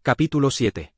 Capítulo 7.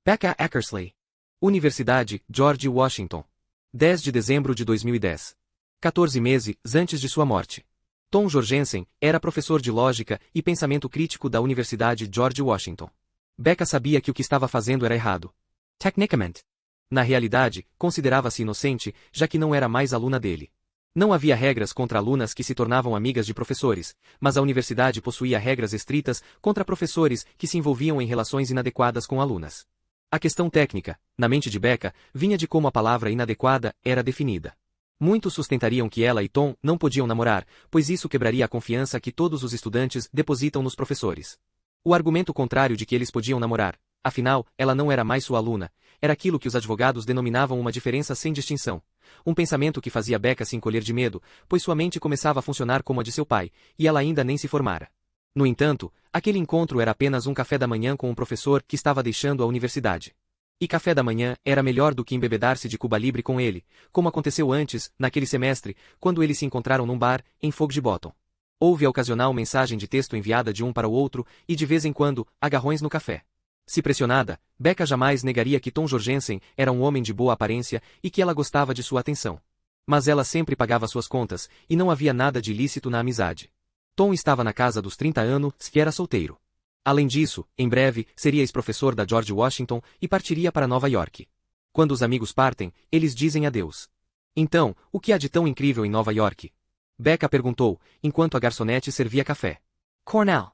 Becca Eckersley. Universidade, George Washington. 10 de dezembro de 2010. 14 meses antes de sua morte. Tom Jorgensen era professor de lógica e pensamento crítico da Universidade George Washington. Becca sabia que o que estava fazendo era errado. Tecnicamente. Na realidade, considerava-se inocente, já que não era mais aluna dele. Não havia regras contra alunas que se tornavam amigas de professores, mas a universidade possuía regras estritas contra professores que se envolviam em relações inadequadas com alunas. A questão técnica, na mente de Becca, vinha de como a palavra inadequada era definida. Muitos sustentariam que ela e Tom não podiam namorar, pois isso quebraria a confiança que todos os estudantes depositam nos professores. O argumento contrário de que eles podiam namorar, afinal, ela não era mais sua aluna, era aquilo que os advogados denominavam uma diferença sem distinção. Um pensamento que fazia Becca se encolher de medo, pois sua mente começava a funcionar como a de seu pai, e ela ainda nem se formara. No entanto, aquele encontro era apenas um café da manhã com um professor que estava deixando a universidade. E café da manhã era melhor do que embebedar-se de Cuba Libre com ele, como aconteceu antes, naquele semestre, quando eles se encontraram num bar, em Foggy Bottom. Houve a ocasional mensagem de texto enviada de um para o outro, e de vez em quando, agarrões no café. Se pressionada, Becca jamais negaria que Tom Jorgensen era um homem de boa aparência e que ela gostava de sua atenção. Mas ela sempre pagava suas contas, e não havia nada de ilícito na amizade. Tom estava na casa dos 30 anos e era solteiro. Além disso, em breve, seria ex-professor da George Washington e partiria para Nova York. Quando os amigos partem, eles dizem adeus. Então, o que há de tão incrível em Nova York? Becca perguntou, enquanto a garçonete servia café. Cornell.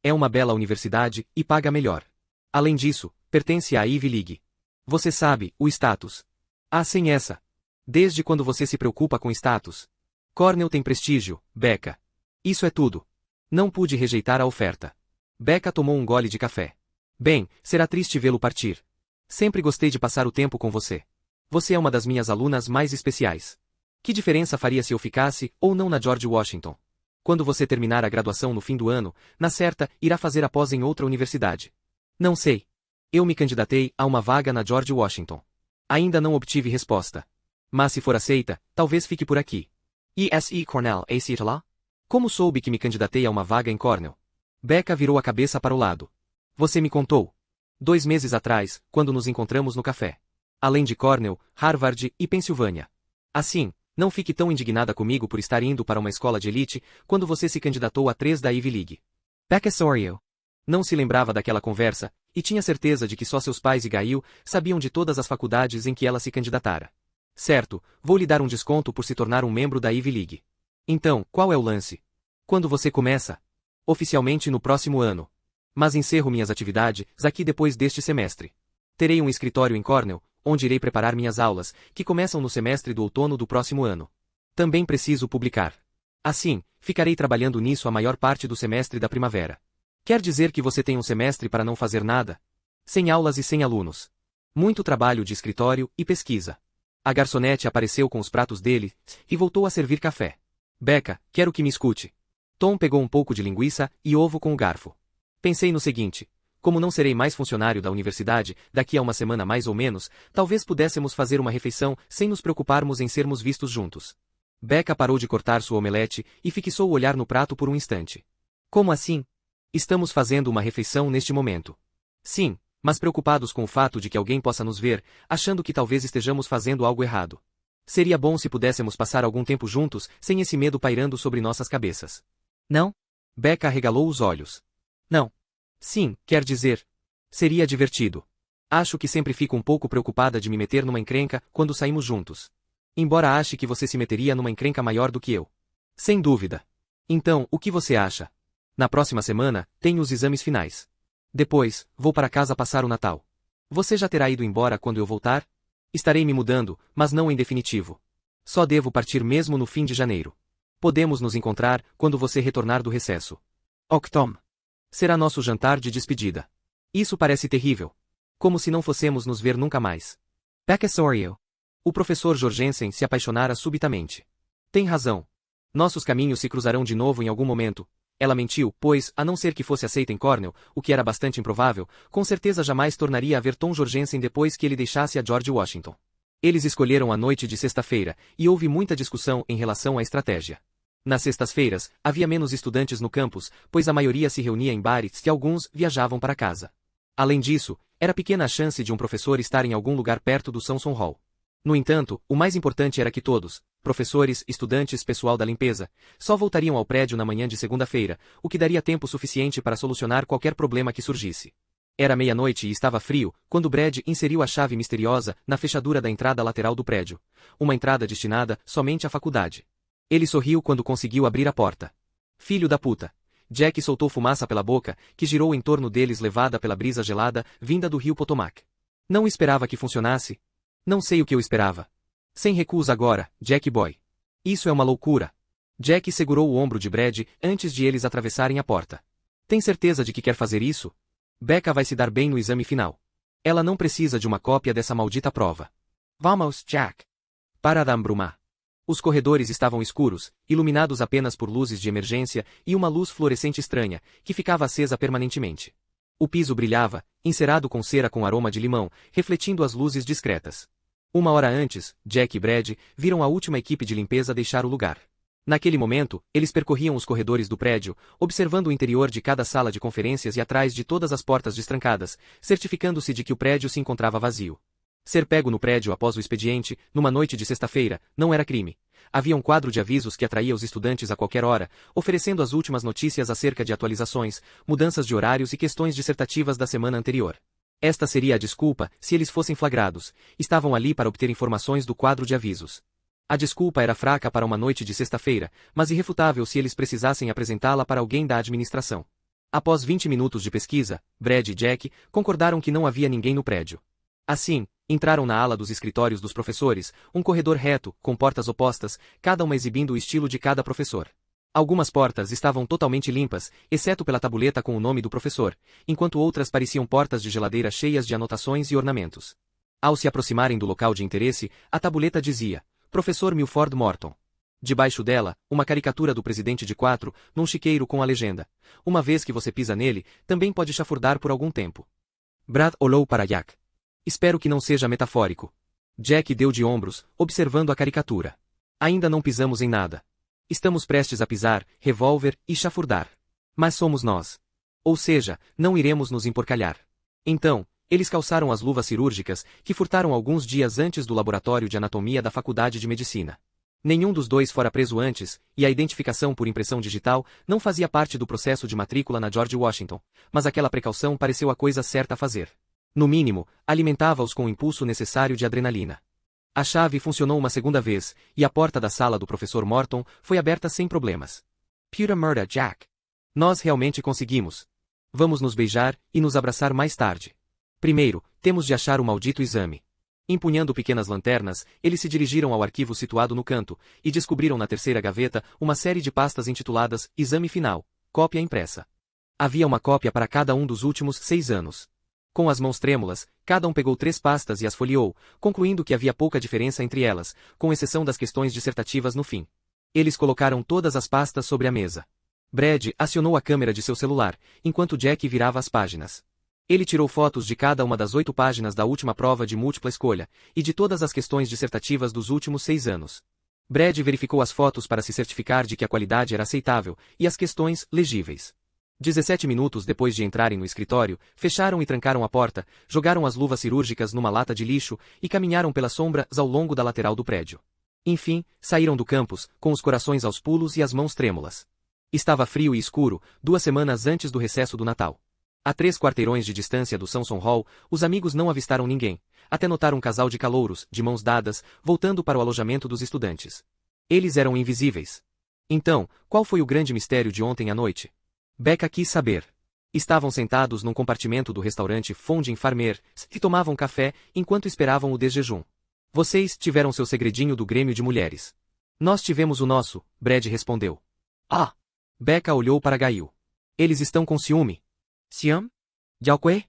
É uma bela universidade, e paga melhor. Além disso, pertence à Ivy League. Você sabe, o status. Ah, sem essa. Desde quando você se preocupa com status? Cornell tem prestígio, Becca. Isso é tudo. Não pude rejeitar a oferta. Becca tomou um gole de café. Bem, será triste vê-lo partir. Sempre gostei de passar o tempo com você. Você é uma das minhas alunas mais especiais. Que diferença faria se eu ficasse ou não na George Washington? Quando você terminar a graduação no fim do ano, na certa, irá fazer a pós em outra universidade. Não sei. Eu me candidatei a uma vaga na George Washington. Ainda não obtive resposta. Mas se for aceita, talvez fique por aqui. E Cornell, é lá? Como soube que me candidatei a uma vaga em Cornell? Becca virou a cabeça para o lado. Você me contou. 2 meses atrás, quando nos encontramos no café. Além de Cornell, Harvard e Pensilvânia. Assim, não fique tão indignada comigo por estar indo para uma escola de elite, quando você se candidatou a 3 da Ivy League. Becca Sorio. Não se lembrava daquela conversa, e tinha certeza de que só seus pais e Gail sabiam de todas as faculdades em que ela se candidatara. Certo, vou lhe dar um desconto por se tornar um membro da Ivy League. Então, qual é o lance? Quando você começa? Oficialmente no próximo ano. Mas encerro minhas atividades aqui depois deste semestre. Terei um escritório em Cornell, onde irei preparar minhas aulas, que começam no semestre do outono do próximo ano. Também preciso publicar. Assim, ficarei trabalhando nisso a maior parte do semestre da primavera. Quer dizer que você tem um semestre para não fazer nada? Sem aulas e sem alunos. Muito trabalho de escritório e pesquisa. A garçonete apareceu com os pratos dele e voltou a servir café. Becca, quero que me escute. Tom pegou um pouco de linguiça e ovo com o garfo. Pensei no seguinte: como não serei mais funcionário da universidade, daqui a uma semana mais ou menos, talvez pudéssemos fazer uma refeição sem nos preocuparmos em sermos vistos juntos. Becca parou de cortar sua omelete e fixou o olhar no prato por um instante. Como assim? Estamos fazendo uma refeição neste momento. Sim, mas preocupados com o fato de que alguém possa nos ver, achando que talvez estejamos fazendo algo errado. Seria bom se pudéssemos passar algum tempo juntos, sem esse medo pairando sobre nossas cabeças. Não? Becca arregalou os olhos. Não. Sim, quer dizer. Seria divertido. Acho que sempre fico um pouco preocupada de me meter numa encrenca quando saímos juntos. Embora ache que você se meteria numa encrenca maior do que eu. Sem dúvida. Então, o que você acha? Na próxima semana, tenho os exames finais. Depois, vou para casa passar o Natal. Você já terá ido embora quando eu voltar? Estarei me mudando, mas não em definitivo. Só devo partir mesmo no fim de janeiro. Podemos nos encontrar quando você retornar do recesso. Tom. Será nosso jantar de despedida. Isso parece terrível. Como se não fossemos nos ver nunca mais. Becca Sorio. O professor Jorgensen se apaixonara subitamente. Tem razão. Nossos caminhos se cruzarão de novo em algum momento. Ela mentiu, pois, a não ser que fosse aceita em Cornell, o que era bastante improvável, com certeza jamais tornaria a ver Tom Jorgensen depois que ele deixasse a George Washington. Eles escolheram a noite de sexta-feira, e houve muita discussão em relação à estratégia. Nas sextas-feiras, havia menos estudantes no campus, pois a maioria se reunia em bares e alguns viajavam para casa. Além disso, era pequena a chance de um professor estar em algum lugar perto do Samson Hall. No entanto, o mais importante era que todos, professores, estudantes, pessoal da limpeza, só voltariam ao prédio na manhã de segunda-feira, o que daria tempo suficiente para solucionar qualquer problema que surgisse. Era meia-noite e estava frio, quando Brad inseriu a chave misteriosa na fechadura da entrada lateral do prédio. Uma entrada destinada somente à faculdade. Ele sorriu quando conseguiu abrir a porta. Filho da puta. Jack soltou fumaça pela boca, que girou em torno deles levada pela brisa gelada, vinda do rio Potomac. Não esperava que funcionasse? Não sei o que eu esperava. Sem recusa agora, Jack Boy. Isso é uma loucura. Jack segurou o ombro de Brad antes de eles atravessarem a porta. Tem certeza de que quer fazer isso? Becca vai se dar bem no exame final. Ela não precisa de uma cópia dessa maldita prova. Vamos, Jack. Para de embrumar. Os corredores estavam escuros, iluminados apenas por luzes de emergência e uma luz fluorescente estranha, que ficava acesa permanentemente. O piso brilhava, encerado com cera com aroma de limão, refletindo as luzes discretas. Uma hora antes, Jack e Brad viram a última equipe de limpeza deixar o lugar. Naquele momento, eles percorriam os corredores do prédio, observando o interior de cada sala de conferências e atrás de todas as portas destrancadas, certificando-se de que o prédio se encontrava vazio. Ser pego no prédio após o expediente, numa noite de sexta-feira, não era crime. Havia um quadro de avisos que atraía os estudantes a qualquer hora, oferecendo as últimas notícias acerca de atualizações, mudanças de horários e questões dissertativas da semana anterior. Esta seria a desculpa, se eles fossem flagrados. Estavam ali para obter informações do quadro de avisos. A desculpa era fraca para uma noite de sexta-feira, mas irrefutável se eles precisassem apresentá-la para alguém da administração. Após 20 minutos de pesquisa, Brad e Jack concordaram que não havia ninguém no prédio. Assim, entraram na ala dos escritórios dos professores, um corredor reto, com portas opostas, cada uma exibindo o estilo de cada professor. Algumas portas estavam totalmente limpas, exceto pela tabuleta com o nome do professor, enquanto outras pareciam portas de geladeira cheias de anotações e ornamentos. Ao se aproximarem do local de interesse, a tabuleta dizia: Professor Milford Morton. Debaixo dela, uma caricatura do presidente de 4, num chiqueiro com a legenda: Uma vez que você pisa nele, também pode chafurdar por algum tempo. Brad olhou para Jack. Espero que não seja metafórico. Jack deu de ombros, observando a caricatura. Ainda não pisamos em nada. Estamos prestes a pisar, revólver e chafurdar. Mas somos nós. Ou seja, não iremos nos emporcalhar. Então, eles calçaram as luvas cirúrgicas, que furtaram alguns dias antes do laboratório de anatomia da Faculdade de Medicina. Nenhum dos dois fora preso antes, e a identificação por impressão digital não fazia parte do processo de matrícula na George Washington, mas aquela precaução pareceu a coisa certa a fazer. No mínimo, alimentava-os com o impulso necessário de adrenalina. A chave funcionou uma segunda vez, e a porta da sala do professor Morton foi aberta sem problemas. Pura merda, Jack. Nós realmente conseguimos. Vamos nos beijar e nos abraçar mais tarde. Primeiro, temos de achar o maldito exame. Empunhando pequenas lanternas, eles se dirigiram ao arquivo situado no canto, e descobriram na terceira gaveta uma série de pastas intituladas Exame Final, cópia impressa. Havia uma cópia para cada um dos últimos 6 anos. Com as mãos trêmulas, cada um pegou 3 pastas e as folheou, concluindo que havia pouca diferença entre elas, com exceção das questões dissertativas no fim. Eles colocaram todas as pastas sobre a mesa. Brad acionou a câmera de seu celular, enquanto Jack virava as páginas. Ele tirou fotos de cada uma das 8 páginas da última prova de múltipla escolha, e de todas as questões dissertativas dos últimos 6 anos. Brad verificou as fotos para se certificar de que a qualidade era aceitável, e as questões, legíveis. 17 minutos depois de entrarem no escritório, fecharam e trancaram a porta, jogaram as luvas cirúrgicas numa lata de lixo e caminharam pelas sombras ao longo da lateral do prédio. Enfim, saíram do campus, com os corações aos pulos e as mãos trêmulas. Estava frio e escuro, 2 semanas antes do recesso do Natal. A 3 quarteirões de distância do Samson Hall, os amigos não avistaram ninguém, até notar um casal de calouros, de mãos dadas, voltando para o alojamento dos estudantes. Eles eram invisíveis. Então, qual foi o grande mistério de ontem à noite? Becca quis saber. Estavam sentados num compartimento do restaurante Fondue Farmer, e tomavam café, enquanto esperavam o desjejum. Vocês tiveram seu segredinho do Grêmio de Mulheres. Nós tivemos o nosso, Brad respondeu. Ah! Becca olhou para Gail. Eles estão com ciúme. Ciúme? De quê?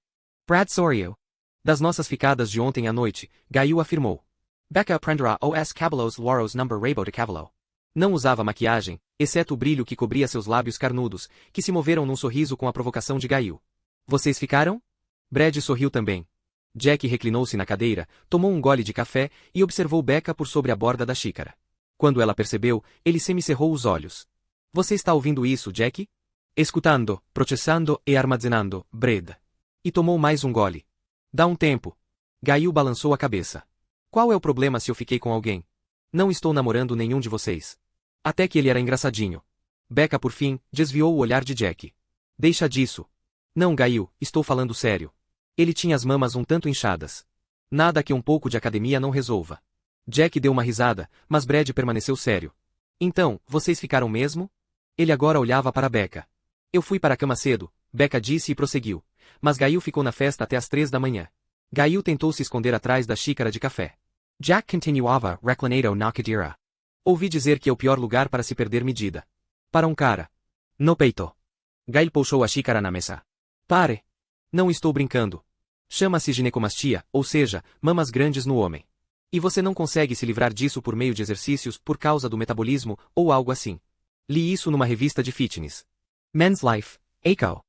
Brad sorriu. Das nossas ficadas de ontem à noite, Gail afirmou. Becca aprenderá os cabelos louros number rabo de cavalo. Não usava maquiagem, exceto o brilho que cobria seus lábios carnudos, que se moveram num sorriso com a provocação de Gail. Vocês ficaram? Brad sorriu também. Jack reclinou-se na cadeira, tomou um gole de café e observou Becca por sobre a borda da xícara. Quando ela percebeu, ele semicerrou os olhos. Você está ouvindo isso, Jack? Escutando, processando e armazenando, Brad. E tomou mais um gole. Dá um tempo. Gail balançou a cabeça. Qual é o problema se eu fiquei com alguém? Não estou namorando nenhum de vocês. Até que ele era engraçadinho. Becca por fim, desviou o olhar de Jack. Deixa disso. Não, Gail, estou falando sério. Ele tinha as mamas um tanto inchadas. Nada que um pouco de academia não resolva. Jack deu uma risada, mas Brad permaneceu sério. Então, vocês ficaram mesmo? Ele agora olhava para Becca. Eu fui para a cama cedo, Becca disse e prosseguiu. Mas Gail ficou na festa até as 3 da manhã. Gail tentou se esconder atrás da xícara de café. Jack continuava reclinado na cadeira. Ouvi dizer que é o pior lugar para se perder medida. Para um cara. No peito. Gail puxou a xícara na mesa. Pare. Não estou brincando. Chama-se ginecomastia, ou seja, mamas grandes no homem. E você não consegue se livrar disso por meio de exercícios por causa do metabolismo, ou algo assim. Li isso numa revista de fitness. Men's Life, Echo.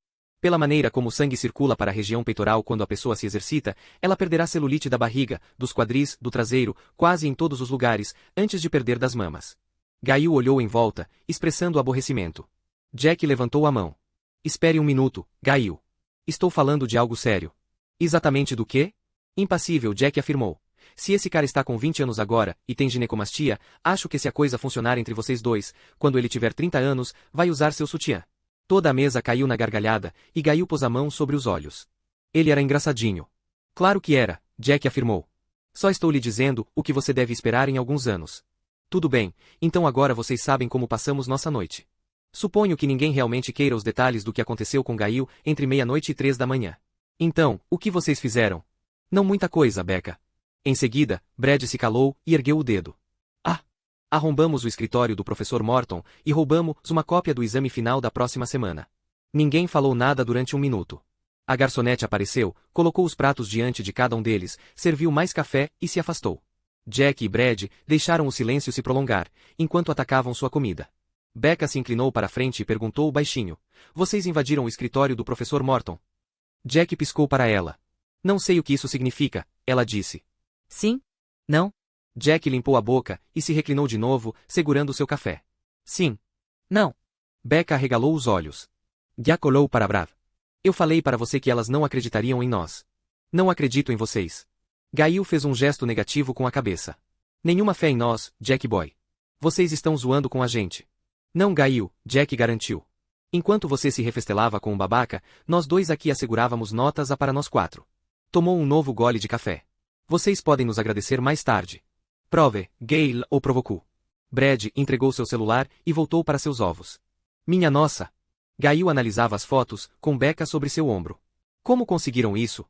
Pela maneira como o sangue circula para a região peitoral quando a pessoa se exercita, ela perderá celulite da barriga, dos quadris, do traseiro, quase em todos os lugares, antes de perder das mamas. Gail olhou em volta, expressando aborrecimento. Jack levantou a mão. Espere um minuto, Gail. Estou falando de algo sério. Exatamente do quê? Impassível, Jack afirmou. Se esse cara está com 20 anos agora, e tem ginecomastia, acho que se a coisa funcionar entre vocês dois, quando ele tiver 30 anos, vai usar seu sutiã. Toda a mesa caiu na gargalhada, e Gail pôs a mão sobre os olhos. Ele era engraçadinho. Claro que era, Jack afirmou. Só estou lhe dizendo o que você deve esperar em alguns anos. Tudo bem, então agora vocês sabem como passamos nossa noite. Suponho que ninguém realmente queira os detalhes do que aconteceu com Gail entre meia-noite e 3 da manhã. Então, o que vocês fizeram? Não muita coisa, Becca. Em seguida, Brad se calou e ergueu o dedo. Arrombamos o escritório do professor Morton e roubamos uma cópia do exame final da próxima semana. Ninguém falou nada durante um minuto. A garçonete apareceu, colocou os pratos diante de cada um deles, serviu mais café e se afastou. Jack e Brad deixaram o silêncio se prolongar, enquanto atacavam sua comida. Becca se inclinou para a frente e perguntou baixinho. Vocês invadiram o escritório do professor Morton? Jack piscou para ela. Não sei o que isso significa, ela disse. Sim? Não? Jack limpou a boca e se reclinou de novo, segurando seu café. Sim. Não. Becca arregalou os olhos. Jack olhou para Brad. Eu falei para você que elas não acreditariam em nós. Não acredito em vocês. Gail fez um gesto negativo com a cabeça. Nenhuma fé em nós, Jack Boy. Vocês estão zoando com a gente. Não, Gail, Jack garantiu. Enquanto você se refestelava com um babaca, nós dois aqui assegurávamos notas para nós 4. Tomou um novo gole de café. Vocês podem nos agradecer mais tarde. Prove, Gail o provocou. Brad entregou seu celular e voltou para seus ovos. Minha nossa! Gail analisava as fotos, com Becca sobre seu ombro. Como conseguiram isso?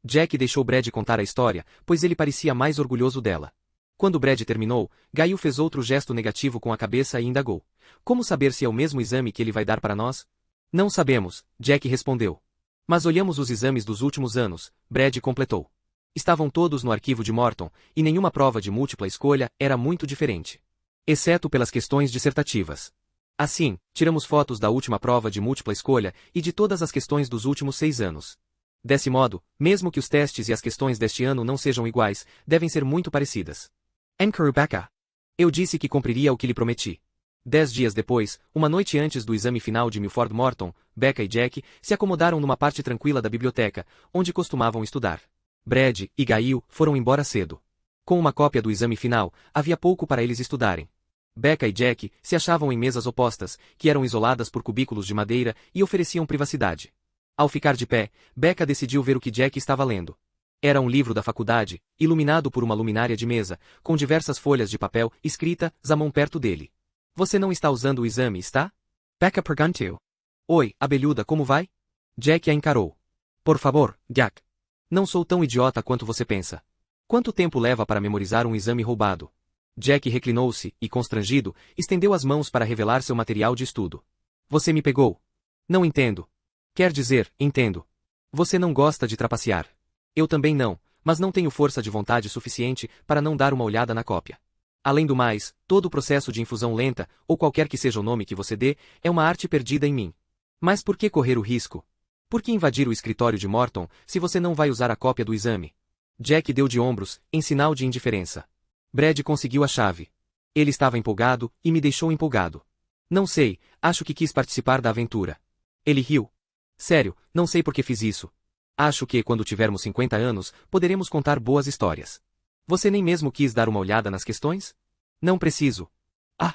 Jack deixou Brad contar a história, pois ele parecia mais orgulhoso dela. Quando Brad terminou, Gail fez outro gesto negativo com a cabeça e indagou. Como saber se é o mesmo exame que ele vai dar para nós? Não sabemos, Jack respondeu. Mas olhamos os exames dos últimos anos, Brad completou. Estavam todos no arquivo de Morton, e nenhuma prova de múltipla escolha era muito diferente. Exceto pelas questões dissertativas. Assim, tiramos fotos da última prova de múltipla escolha e de todas as questões dos últimos 6 anos. Desse modo, mesmo que os testes e as questões deste ano não sejam iguais, devem ser muito parecidas. Becca. Eu disse que cumpriria o que lhe prometi. 10 dias depois, uma noite antes do exame final de Milford Morton, Becca e Jack se acomodaram numa parte tranquila da biblioteca, onde costumavam estudar. Brad e Gail foram embora cedo. Com uma cópia do exame final, havia pouco para eles estudarem. Becca e Jack se achavam em mesas opostas, que eram isoladas por cubículos de madeira e ofereciam privacidade. Ao ficar de pé, Becca decidiu ver o que Jack estava lendo. Era um livro da faculdade, iluminado por uma luminária de mesa, com diversas folhas de papel escrita à mão perto dele. Você não está usando o exame, está? Becca perguntou. Oi, abelhuda, como vai? Jack a encarou. Por favor, Jack. Não sou tão idiota quanto você pensa. Quanto tempo leva para memorizar um exame roubado? Jack reclinou-se e, constrangido, estendeu as mãos para revelar seu material de estudo. Você me pegou. Não entendo. Quer dizer, entendo. Você não gosta de trapacear. Eu também não, mas não tenho força de vontade suficiente para não dar uma olhada na cópia. Além do mais, todo o processo de infusão lenta, ou qualquer que seja o nome que você dê, é uma arte perdida em mim. Mas por que correr o risco? Por que invadir o escritório de Morton, se você não vai usar a cópia do exame? Jack deu de ombros, em sinal de indiferença. Brad conseguiu a chave. Ele estava empolgado, e me deixou empolgado. Não sei, acho que quis participar da aventura. Ele riu. Sério, não sei por que fiz isso. Acho que, quando tivermos 50 anos, poderemos contar boas histórias. Você nem mesmo quis dar uma olhada nas questões? Não preciso. Ah!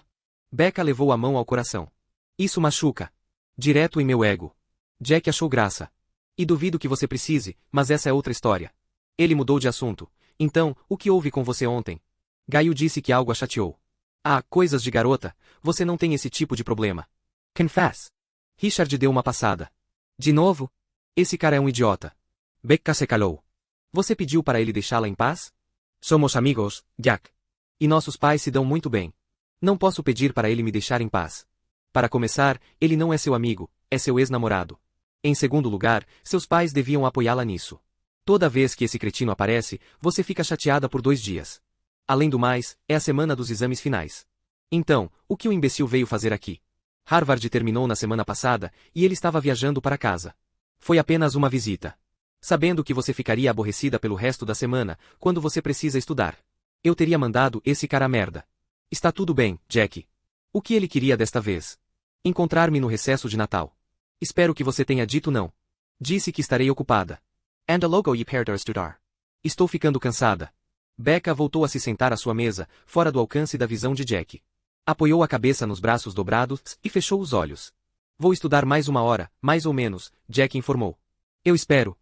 Becca levou a mão ao coração. Isso machuca. Direto em meu ego. Jack achou graça. E duvido que você precise, mas essa é outra história. Ele mudou de assunto. Então, o que houve com você ontem? Gaio disse que algo a chateou. Ah, coisas de garota, você não tem esse tipo de problema. Confess. Richard deu uma passada. De novo? Esse cara é um idiota. Becca se calou. Você pediu para ele deixá-la em paz? Somos amigos, Jack. E nossos pais se dão muito bem. Não posso pedir para ele me deixar em paz. Para começar, ele não é seu amigo, é seu ex-namorado. Em segundo lugar, seus pais deviam apoiá-la nisso. Toda vez que esse cretino aparece, você fica chateada por 2 dias. Além do mais, é a semana dos exames finais. Então, o que o imbecil veio fazer aqui? Harvard terminou na semana passada, e ele estava viajando para casa. Foi apenas uma visita. Sabendo que você ficaria aborrecida pelo resto da semana, quando você precisa estudar. Eu teria mandado esse cara merda. Está tudo bem, Jack. O que ele queria desta vez? Encontrar-me no recesso de Natal. Espero que você tenha dito não. Disse que estarei ocupada. And a logo you paired estudar. Estou ficando cansada. Becca voltou a se sentar à sua mesa, fora do alcance da visão de Jack. Apoiou a cabeça nos braços dobrados e fechou os olhos. Vou estudar mais 1 hora, mais ou menos, Jack informou. Eu espero.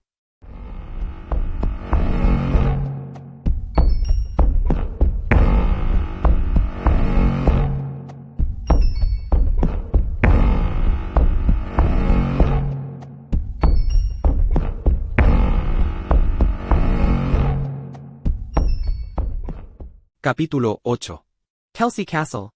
Capítulo 8. Kelsey Castle.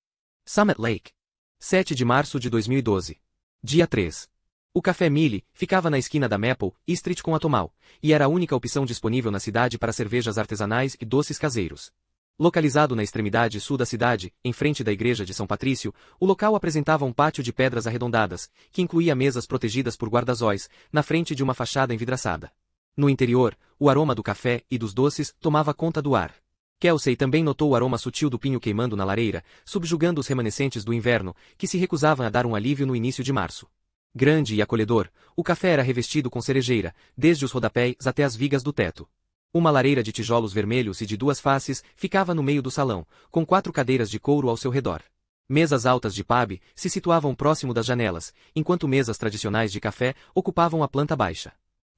Summit Lake. 7 de março de 2012. Dia 3. O Café Millie ficava na esquina da Maple Street com a Tomal, e era a única opção disponível na cidade para cervejas artesanais e doces caseiros. Localizado na extremidade sul da cidade, em frente da igreja de São Patrício, o local apresentava um pátio de pedras arredondadas, que incluía mesas protegidas por guarda-sóis, na frente de uma fachada envidraçada. No interior, o aroma do café e dos doces tomava conta do ar. Kelsey também notou o aroma sutil do pinho queimando na lareira, subjugando os remanescentes do inverno, que se recusavam a dar um alívio no início de março. Grande e acolhedor, o café era revestido com cerejeira, desde os rodapés até as vigas do teto. Uma lareira de tijolos vermelhos e de 2 faces ficava no meio do salão, com 4 cadeiras de couro ao seu redor. Mesas altas de pub se situavam próximo das janelas, enquanto mesas tradicionais de café ocupavam a planta baixa.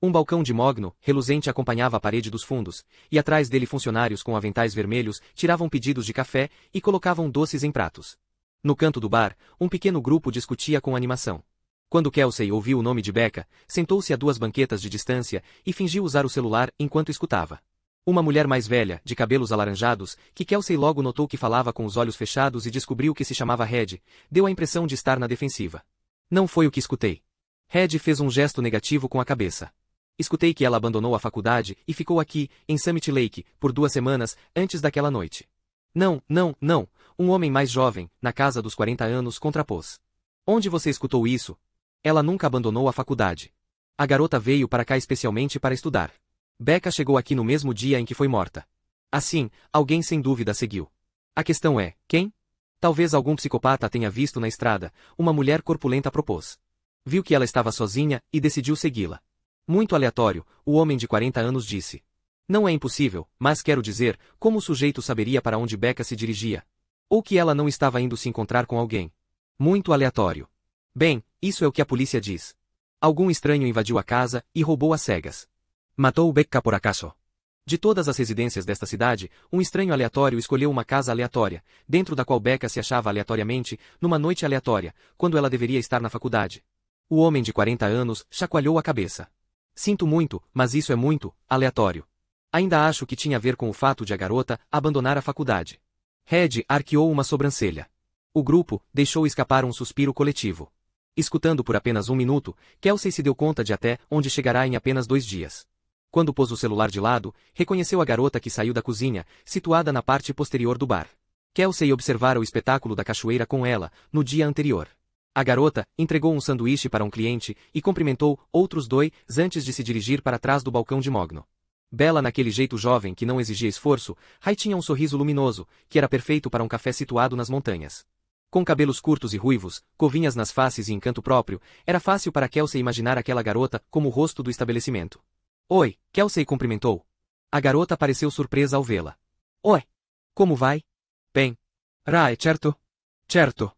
Um balcão de mogno, reluzente acompanhava a parede dos fundos, e atrás dele funcionários com aventais vermelhos tiravam pedidos de café e colocavam doces em pratos. No canto do bar, um pequeno grupo discutia com animação. Quando Kelsey ouviu o nome de Becca, sentou-se a 2 banquetas de distância e fingiu usar o celular enquanto escutava. Uma mulher mais velha, de cabelos alaranjados, que Kelsey logo notou que falava com os olhos fechados e descobriu que se chamava Red, deu a impressão de estar na defensiva. Não foi o que escutei. Red fez um gesto negativo com a cabeça. Escutei que ela abandonou a faculdade e ficou aqui, em Summit Lake, por 2 semanas, antes daquela noite. Não, não, não, um homem mais jovem, na casa dos 40 anos, contrapôs. Onde você escutou isso? Ela nunca abandonou a faculdade. A garota veio para cá especialmente para estudar. Becca chegou aqui no mesmo dia em que foi morta. Assim, alguém sem dúvida seguiu. A questão é, quem? Talvez algum psicopata tenha visto na estrada, uma mulher corpulenta propôs. Viu que ela estava sozinha e decidiu segui-la. Muito aleatório, o homem de 40 anos disse. Não é impossível, mas quero dizer, como o sujeito saberia para onde Becca se dirigia? Ou que ela não estava indo se encontrar com alguém? Muito aleatório. Bem, isso é o que a polícia diz. Algum estranho invadiu a casa e roubou às cegas. Matou Becca por acaso. De todas as residências desta cidade, um estranho aleatório escolheu uma casa aleatória, dentro da qual Becca se achava aleatoriamente, numa noite aleatória, quando ela deveria estar na faculdade. O homem de 40 anos chacoalhou a cabeça. Sinto muito, mas isso é muito aleatório. Ainda acho que tinha a ver com o fato de a garota abandonar a faculdade. Red arqueou uma sobrancelha. O grupo deixou escapar um suspiro coletivo. Escutando por apenas 1 minuto, Kelsey se deu conta de até onde chegará em apenas 2 dias. Quando pôs o celular de lado, reconheceu a garota que saiu da cozinha, situada na parte posterior do bar. Kelsey observara o espetáculo da cachoeira com ela, no dia anterior. A garota entregou um sanduíche para um cliente e cumprimentou outros 2 antes de se dirigir para trás do balcão de mogno. Bela naquele jeito jovem que não exigia esforço, Rai tinha um sorriso luminoso, que era perfeito para um café situado nas montanhas. Com cabelos curtos e ruivos, covinhas nas faces e encanto próprio, era fácil para Kelsey imaginar aquela garota como o rosto do estabelecimento. Oi, Kelsey cumprimentou. A garota pareceu surpresa ao vê-la. Oi. Como vai? Bem. Rai, certo? Certo.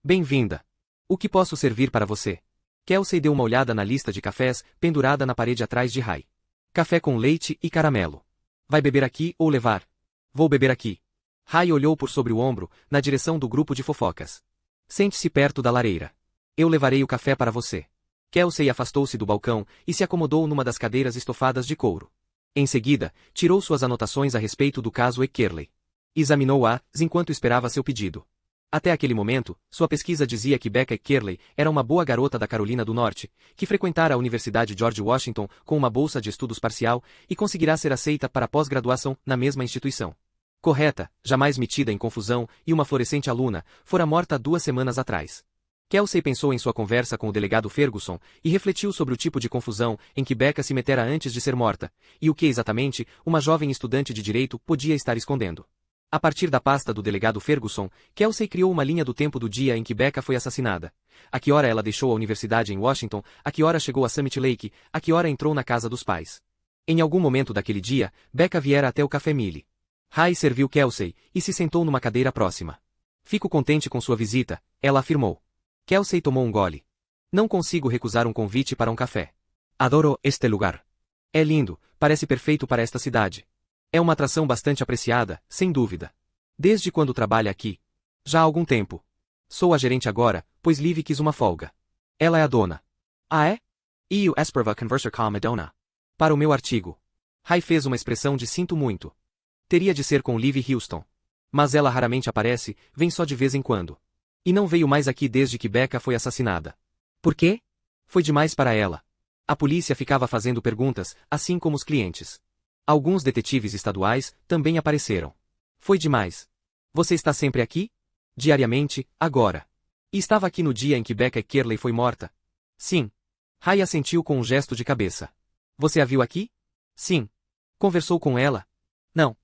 Bem-vinda. O que posso servir para você? Kelsey deu uma olhada na lista de cafés, pendurada na parede atrás de Rai. Café com leite e caramelo. Vai beber aqui ou levar? Vou beber aqui. Rai olhou por sobre o ombro, na direção do grupo de fofocas. Sente-se perto da lareira. Eu levarei o café para você. Kelsey afastou-se do balcão e se acomodou numa das cadeiras estofadas de couro. Em seguida, tirou suas anotações a respeito do caso Eckerley. Examinou-as enquanto esperava seu pedido. Até aquele momento, sua pesquisa dizia que Becca Eckerley era uma boa garota da Carolina do Norte, que frequentara a Universidade George Washington com uma bolsa de estudos parcial e conseguirá ser aceita para pós-graduação na mesma instituição. Correta, jamais metida em confusão e uma florescente aluna, fora morta 2 semanas atrás. Kelsey pensou em sua conversa com o delegado Ferguson e refletiu sobre o tipo de confusão em que Becca se metera antes de ser morta, e o que exatamente uma jovem estudante de direito podia estar escondendo. A partir da pasta do delegado Ferguson, Kelsey criou uma linha do tempo do dia em que Becca foi assassinada. A que hora ela deixou a universidade em Washington, a que hora chegou a Summit Lake, a que hora entrou na casa dos pais. Em algum momento daquele dia, Becca viera até o Café Millie. Rai serviu Kelsey e se sentou numa cadeira próxima. Fico contente com sua visita, ela afirmou. Kelsey tomou um gole. Não consigo recusar um convite para um café. Adoro este lugar. É lindo, parece perfeito para esta cidade. É uma atração bastante apreciada, sem dúvida. Desde quando trabalha aqui? Já há algum tempo. Sou a gerente agora, pois Liv quis uma folga. Ela é a dona. Ah é? E o esperva conversar com a dona. Para o meu artigo. Rai fez uma expressão de sinto muito. Teria de ser com Liv Houston. Mas ela raramente aparece, vem só de vez em quando. E não veio mais aqui desde que Becca foi assassinada. Por quê? Foi demais para ela. A polícia ficava fazendo perguntas, assim como os clientes. Alguns detetives estaduais também apareceram. Foi demais. Você está sempre aqui? Diariamente, agora. E estava aqui no dia em que Becca Eckerley foi morta? Sim. Rai assentiu com um gesto de cabeça. Você a viu aqui? Sim. Conversou com ela? Não.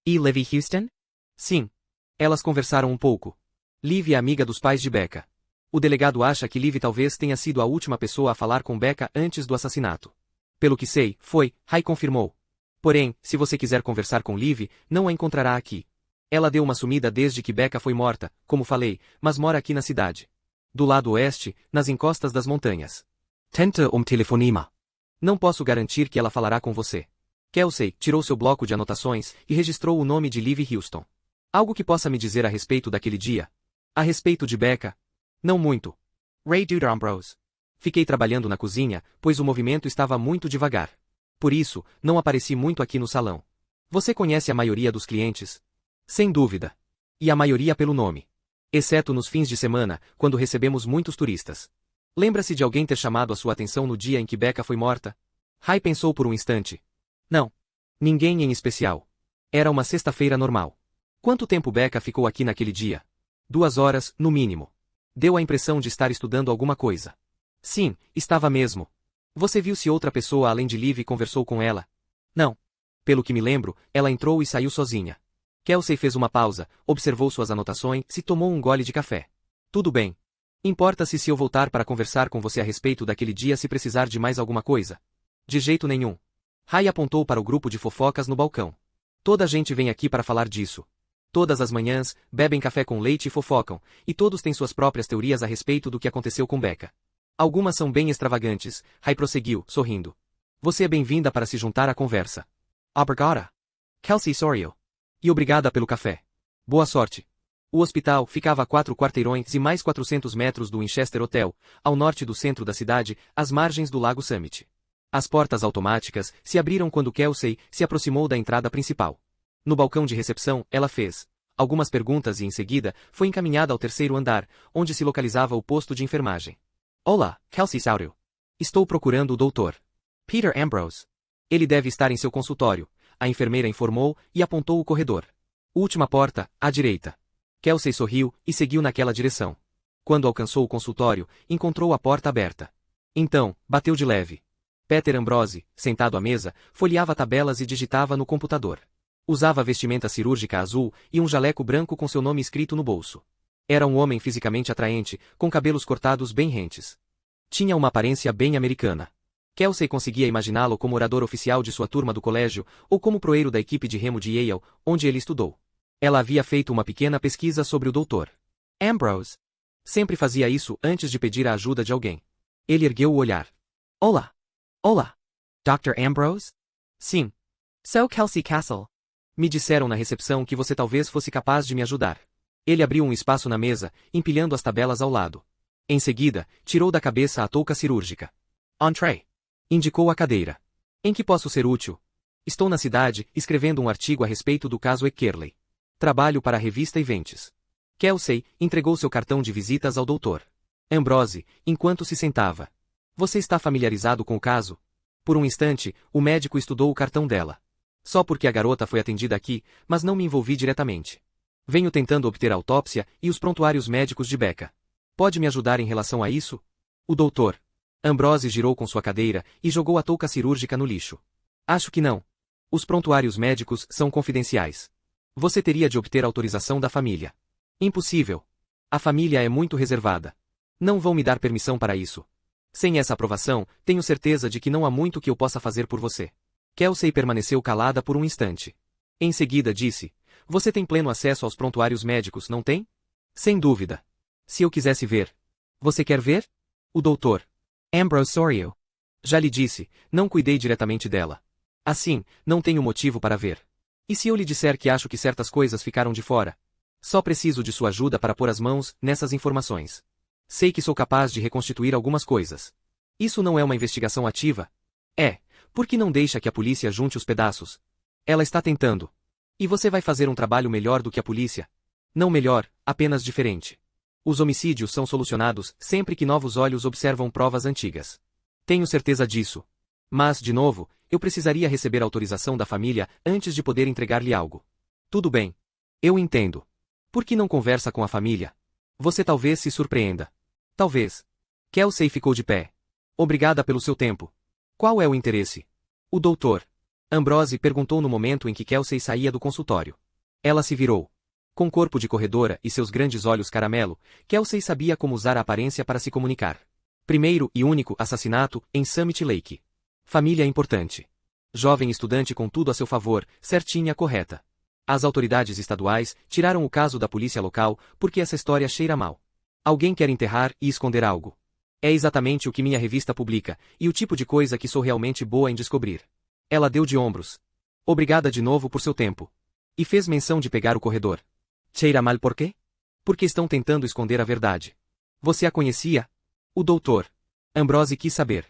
E Liv Houston? Sim. Elas conversaram um pouco. Liv é amiga dos pais de Becca. O delegado acha que Liv talvez tenha sido a última pessoa a falar com Becca antes do assassinato. Pelo que sei, foi, Rai confirmou. Porém, se você quiser conversar com Liv, não a encontrará aqui. Ela deu uma sumida desde que Becca foi morta, como falei, mas mora aqui na cidade. Do lado oeste, nas encostas das montanhas. Tenta telefonema. Não posso garantir que ela falará com você. Kelsey tirou seu bloco de anotações e registrou o nome de Liv Houston. Algo que possa me dizer a respeito daquele dia? A respeito de Becca? Não muito. Ray Duder Ambrose. Fiquei trabalhando na cozinha, pois o movimento estava muito devagar. Por isso, não apareci muito aqui no salão. Você conhece a maioria dos clientes? Sem dúvida. E a maioria pelo nome. Exceto nos fins de semana, quando recebemos muitos turistas. Lembra-se de alguém ter chamado a sua atenção no dia em que Becca foi morta? Rai pensou por um instante. Não. Ninguém em especial. Era uma sexta-feira normal. Quanto tempo Becca ficou aqui naquele dia? 2 horas, no mínimo. Deu a impressão de estar estudando alguma coisa. Sim, estava mesmo. Você viu se outra pessoa além de Liv conversou com ela? Não. Pelo que me lembro, ela entrou e saiu sozinha. Kelsey fez uma pausa, observou suas anotações e tomou um gole de café. Tudo bem. Importa-se se eu voltar para conversar com você a respeito daquele dia se precisar de mais alguma coisa? De jeito nenhum. Rai apontou para o grupo de fofocas no balcão. Toda a gente vem aqui para falar disso. Todas as manhãs, bebem café com leite e fofocam, e todos têm suas próprias teorias a respeito do que aconteceu com Becca. Algumas são bem extravagantes, Rai prosseguiu, sorrindo. Você é bem-vinda para se juntar à conversa. Obrigada. Kelsey sorriu. E obrigada pelo café. Boa sorte. O hospital ficava a 4 quarteirões e mais 400 metros do Winchester Hotel, ao norte do centro da cidade, às margens do Lago Summit. As portas automáticas se abriram quando Kelsey se aproximou da entrada principal. No balcão de recepção, ela fez algumas perguntas e em seguida, foi encaminhada ao 3º andar, onde se localizava o posto de enfermagem. Olá, Kelsey Saurio. Estou procurando o Dr. Peter Ambrose. Ele deve estar em seu consultório, a enfermeira informou e apontou o corredor. Última porta, à direita. Kelsey sorriu e seguiu naquela direção. Quando alcançou o consultório, encontrou a porta aberta. Então, bateu de leve. Peter Ambrose, sentado à mesa, folheava tabelas e digitava no computador. Usava vestimenta cirúrgica azul e um jaleco branco com seu nome escrito no bolso. Era um homem fisicamente atraente, com cabelos cortados bem rentes. Tinha uma aparência bem americana. Kelsey conseguia imaginá-lo como orador oficial de sua turma do colégio, ou como proeiro da equipe de remo de Yale, onde ele estudou. Ela havia feito uma pequena pesquisa sobre o Dr. Ambrose. Sempre fazia isso antes de pedir a ajuda de alguém. Ele ergueu o olhar. Olá. Olá. Dr. Ambrose? Sim. Sou Kelsey Castle. Me disseram na recepção que você talvez fosse capaz de me ajudar. Ele abriu um espaço na mesa, empilhando as tabelas ao lado. Em seguida, tirou da cabeça a touca cirúrgica. Entree. Indicou a cadeira. Em que posso ser útil? Estou na cidade, escrevendo um artigo a respeito do caso Eckerley. Trabalho para a revista Events. Kelsey entregou seu cartão de visitas ao Dr. Ambrose, enquanto se sentava. Você está familiarizado com o caso? Por um instante, o médico estudou o cartão dela. Só porque a garota foi atendida aqui, mas não me envolvi diretamente. Venho tentando obter a autópsia e os prontuários médicos de Becca. Pode me ajudar em relação a isso? O Dr. Ambrose girou com sua cadeira e jogou a touca cirúrgica no lixo. Acho que não. Os prontuários médicos são confidenciais. Você teria de obter autorização da família. Impossível. A família é muito reservada. Não vão me dar permissão para isso. Sem essa aprovação, tenho certeza de que não há muito que eu possa fazer por você. Kelsey permaneceu calada por um instante. Em seguida disse, você tem pleno acesso aos prontuários médicos, não tem? Sem dúvida. Se eu quisesse ver. Você quer ver? O Dr. Ambrose Sorio. Já lhe disse, não cuidei diretamente dela. Assim, não tenho motivo para ver. E se eu lhe disser que acho que certas coisas ficaram de fora? Só preciso de sua ajuda para pôr as mãos nessas informações. Sei que sou capaz de reconstituir algumas coisas. Isso não é uma investigação ativa? É. Por que não deixa que a polícia junte os pedaços? Ela está tentando. E você vai fazer um trabalho melhor do que a polícia? Não melhor, apenas diferente. Os homicídios são solucionados sempre que novos olhos observam provas antigas. Tenho certeza disso. Mas, de novo, eu precisaria receber autorização da família antes de poder entregar-lhe algo. Tudo bem. Eu entendo. Por que não conversa com a família? Você talvez se surpreenda. Talvez. Kelsey ficou de pé. Obrigada pelo seu tempo. Qual é o interesse? O Dr. Ambrose perguntou no momento em que Kelsey saía do consultório. Ela se virou. Com corpo de corredora e seus grandes olhos caramelo, Kelsey sabia como usar a aparência para se comunicar. Primeiro e único assassinato em Summit Lake. Família importante. Jovem estudante com tudo a seu favor, certinha correta. As autoridades estaduais tiraram o caso da polícia local porque essa história cheira mal. Alguém quer enterrar e esconder algo. É exatamente o que minha revista publica, e o tipo de coisa que sou realmente boa em descobrir. Ela deu de ombros. Obrigada de novo por seu tempo. E fez menção de pegar o corredor. Cheira mal por quê? Porque estão tentando esconder a verdade. Você a conhecia? O Dr. Ambrose quis saber.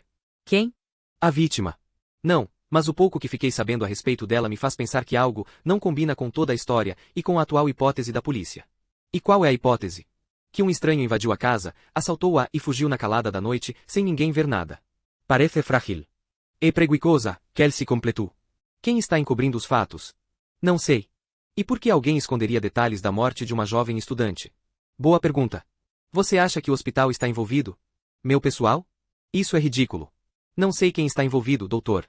Quem? A vítima. Não, mas o pouco que fiquei sabendo a respeito dela me faz pensar que algo não combina com toda a história e com a atual hipótese da polícia. E qual é a hipótese? Que um estranho invadiu a casa, assaltou-a e fugiu na calada da noite, sem ninguém ver nada. Parece frágil. E preguiçosa, Kelsey completou. Quem está encobrindo os fatos? Não sei. E por que alguém esconderia detalhes da morte de uma jovem estudante? Boa pergunta. Você acha que o hospital está envolvido? Meu pessoal? Isso é ridículo. Não sei quem está envolvido, Dr.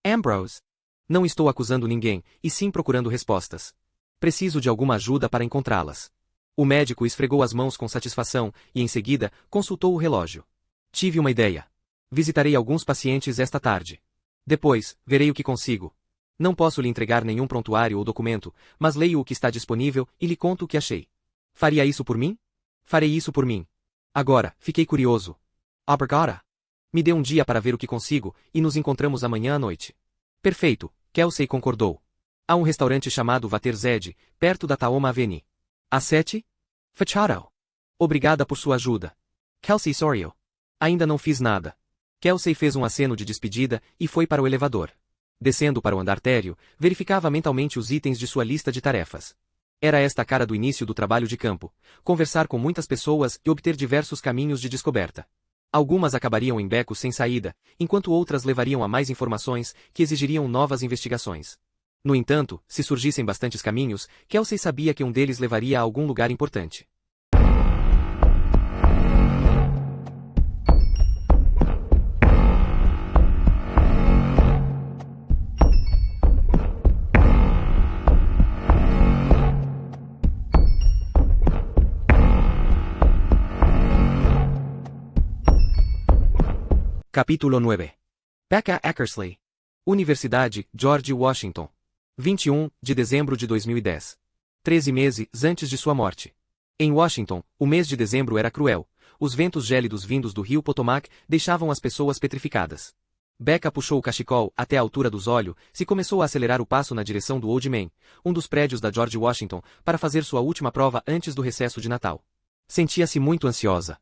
Ambrose. Não estou acusando ninguém, e sim procurando respostas. Preciso de alguma ajuda para encontrá-las. O médico esfregou as mãos com satisfação e, em seguida, consultou o relógio. Tive uma ideia. Visitarei alguns pacientes esta tarde. Depois, verei o que consigo. Não posso lhe entregar nenhum prontuário ou documento, mas leio o que está disponível e lhe conto o que achei. Faria isso por mim? Farei isso por mim. Agora, fiquei curioso. Obrigada. Me dê um dia para ver o que consigo, e nos encontramos amanhã à noite. Perfeito, Kelsey concordou. Há um restaurante chamado Vater Zed, perto da Taoma Avenue. Às 7? Fachado. Obrigada por sua ajuda. Kelsey Sorio. Ainda não fiz nada. Kelsey fez um aceno de despedida e foi para o elevador. Descendo para o andar térreo, verificava mentalmente os itens de sua lista de tarefas. Era esta a cara do início do trabalho de campo: conversar com muitas pessoas e obter diversos caminhos de descoberta. Algumas acabariam em becos sem saída, enquanto outras levariam a mais informações que exigiriam novas investigações. No entanto, se surgissem bastantes caminhos, Kelsey sabia que um deles levaria a algum lugar importante. Capítulo 9. Becca Eckersley. Universidade, George Washington. 21 de dezembro de 2010. 13 meses antes de sua morte. Em Washington, o mês de dezembro era cruel. Os ventos gélidos vindos do rio Potomac deixavam as pessoas petrificadas. Becca puxou o cachecol até a altura dos olhos e começou a acelerar o passo na direção do Old Man, um dos prédios da George Washington, para fazer sua última prova antes do recesso de Natal. Sentia-se muito ansiosa.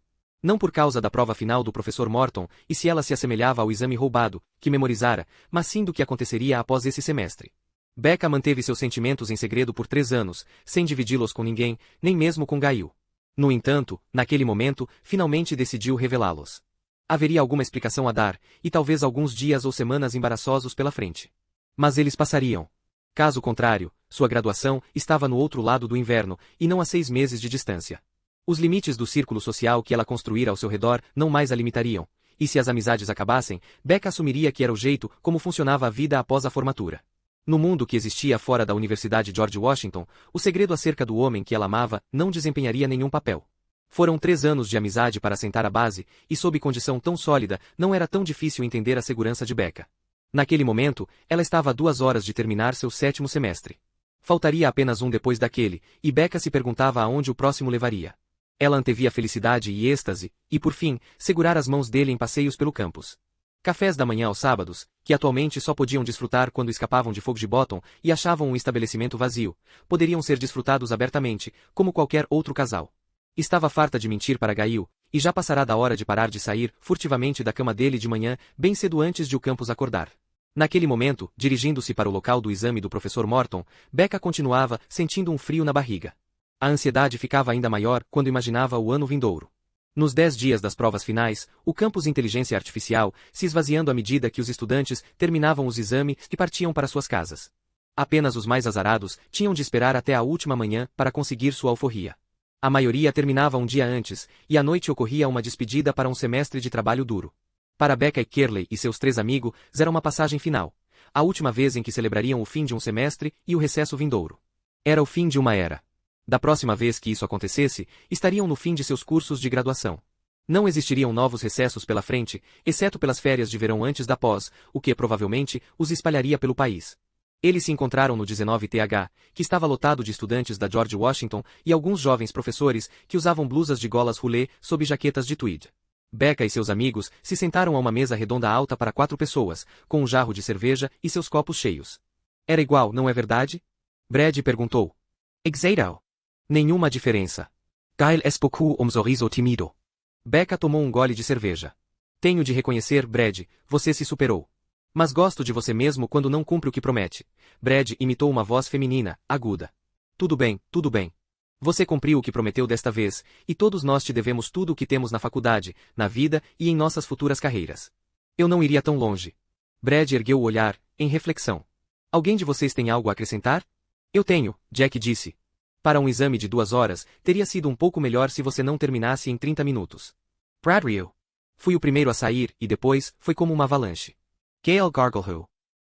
Não por causa da prova final do professor Morton e se ela se assemelhava ao exame roubado, que memorizara, mas sim do que aconteceria após esse semestre. Becca manteve seus sentimentos em segredo por 3 anos, sem dividi-los com ninguém, nem mesmo com Gail. No entanto, naquele momento, finalmente decidiu revelá-los. Haveria alguma explicação a dar, e talvez alguns dias ou semanas embaraçosos pela frente. Mas eles passariam. Caso contrário, sua graduação estava no outro lado do inverno, e não a 6 meses de distância. Os limites do círculo social que ela construíra ao seu redor não mais a limitariam, e se as amizades acabassem, Becca assumiria que era o jeito como funcionava a vida após a formatura. No mundo que existia fora da Universidade George Washington, o segredo acerca do homem que ela amava não desempenharia nenhum papel. Foram 3 anos de amizade para assentar a base, e sob condição tão sólida, não era tão difícil entender a segurança de Becca. Naquele momento, ela estava a 2 horas de terminar seu 7º semestre. Faltaria apenas um depois daquele, e Becca se perguntava aonde o próximo levaria. Ela antevia felicidade e êxtase, e por fim, segurar as mãos dele em passeios pelo campus. Cafés da manhã aos sábados, que atualmente só podiam desfrutar quando escapavam de Foggy Bottom e achavam um estabelecimento vazio, poderiam ser desfrutados abertamente, como qualquer outro casal. Estava farta de mentir para Gail, e já passará da hora de parar de sair furtivamente da cama dele de manhã, bem cedo antes de o campus acordar. Naquele momento, dirigindo-se para o local do exame do professor Morton, Becca continuava sentindo um frio na barriga. A ansiedade ficava ainda maior quando imaginava o ano vindouro. Nos 10 dias das provas finais, o campus Inteligência Artificial se esvaziando à medida que os estudantes terminavam os exames e partiam para suas casas. Apenas os mais azarados tinham de esperar até a última manhã para conseguir sua alforria. A maioria terminava um dia antes, e à noite ocorria uma despedida para um semestre de trabalho duro. Para Becca Eckersley e seus 3 amigos, era uma passagem final. A última vez em que celebrariam o fim de um semestre e o recesso vindouro. Era o fim de uma era. Da próxima vez que isso acontecesse, estariam no fim de seus cursos de graduação. Não existiriam novos recessos pela frente, exceto pelas férias de verão antes da pós, o que provavelmente os espalharia pelo país. Eles se encontraram no 19th, que estava lotado de estudantes da George Washington e alguns jovens professores que usavam blusas de golas roulé sob jaquetas de tweed. Becca e seus amigos se sentaram a uma mesa redonda alta para 4 pessoas, com um jarro de cerveja e seus copos cheios. Era igual, não é verdade? Brad perguntou. Exato. Nenhuma diferença. Gail es beaucoup sorriso tímido. Becca tomou um gole de cerveja. Tenho de reconhecer, Brad, você se superou. Mas gosto de você mesmo quando não cumpre o que promete. Brad imitou uma voz feminina, aguda. Tudo bem, tudo bem. Você cumpriu o que prometeu desta vez, e todos nós te devemos tudo o que temos na faculdade, na vida e em nossas futuras carreiras. Eu não iria tão longe. Brad ergueu o olhar, em reflexão. Alguém de vocês tem algo a acrescentar? Eu tenho, Jack disse. Para um exame de 2 horas, teria sido um pouco melhor se você não terminasse em 30 minutos. Brad riu. Fui o primeiro a sair, e depois, foi como uma avalanche. Gail gargled.